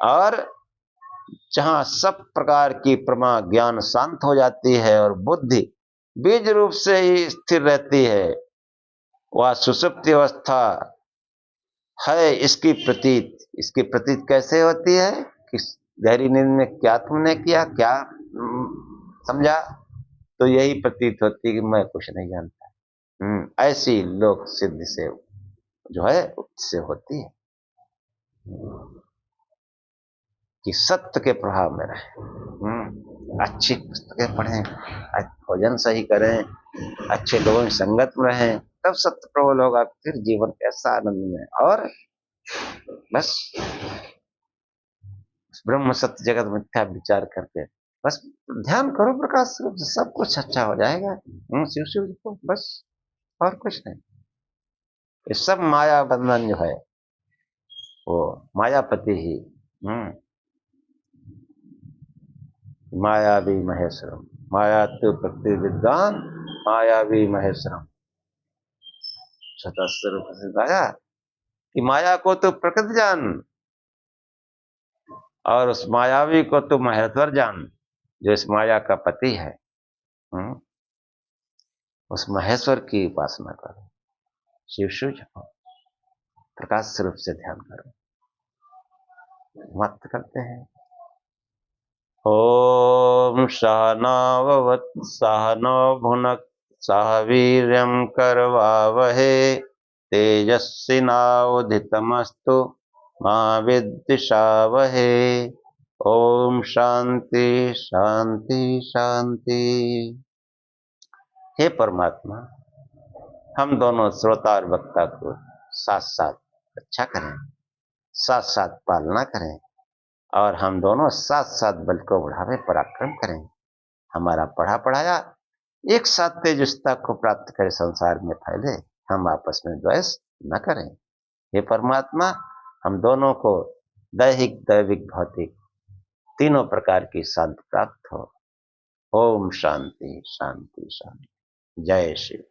और जहां सब प्रकार की प्रमा ज्ञान शांत हो जाती है और बुद्धि बीज रूप से ही स्थिर रहती है, वह सुसुप्ति अवस्था है। इसकी प्रतीत कैसे होती है कि गहरी नींद में क्या तुमने किया, क्या समझा, तो यही प्रतीत होती है कि मैं कुछ नहीं जानता। ऐसी लोक सिद्धि से जो है उससे होती है कि सत्य के प्रभाव में रहे। अच्छी पुस्तकें पढ़ें, भोजन सही करें, अच्छे लोगों की संगत में रहें, तब सत्य प्रबल होगा। फिर जीवन कैसा आनंद में, और बस ब्रह्म सत्य जगत मिथ्या विचार करके बस ध्यान करो प्रकाश स्वरूप से, सब कुछ अच्छा हो जाएगा। शिव शिव को बस, और कुछ नहीं। ये सब माया बंधन जो है वो मायापति ही। मायावी महेश्वरम, माया तो प्रकृति विद्वान, मायावी महेश्वरम। स्वरूप से गाया कि माया को तो प्रकृति जान, और उस मायावी को तो महेश्वर जान, जो इस माया का पति है। उस महेश्वर की उपासना करो, शिव शिव जपो, प्रकाश स्वरूप से ध्यान करो। मत करते हैं। ओम सहनाववत् सहनो भुनक् सह वीर्यं करवावहे तेजस्विनावधीतमस्तु मा विद्विषावहे। ओम शांति शांति शांति। हे परमात्मा, हम दोनों श्रोता और वक्ता को साथ साथ अच्छा करें, साथ साथ पालना करें, और हम दोनों साथ साथ बल को बढ़ावे, पराक्रम करें। हमारा पढ़ा पढ़ाया एक साथ तेजस्ता को प्राप्त करे, संसार में फैले। हम आपस में द्वेष न करें। हे परमात्मा, हम दोनों को दैहिक दैविक भौतिक तीनों प्रकार की शांति प्राप्त हो। ओम शांति शांति शांति। जय शिव।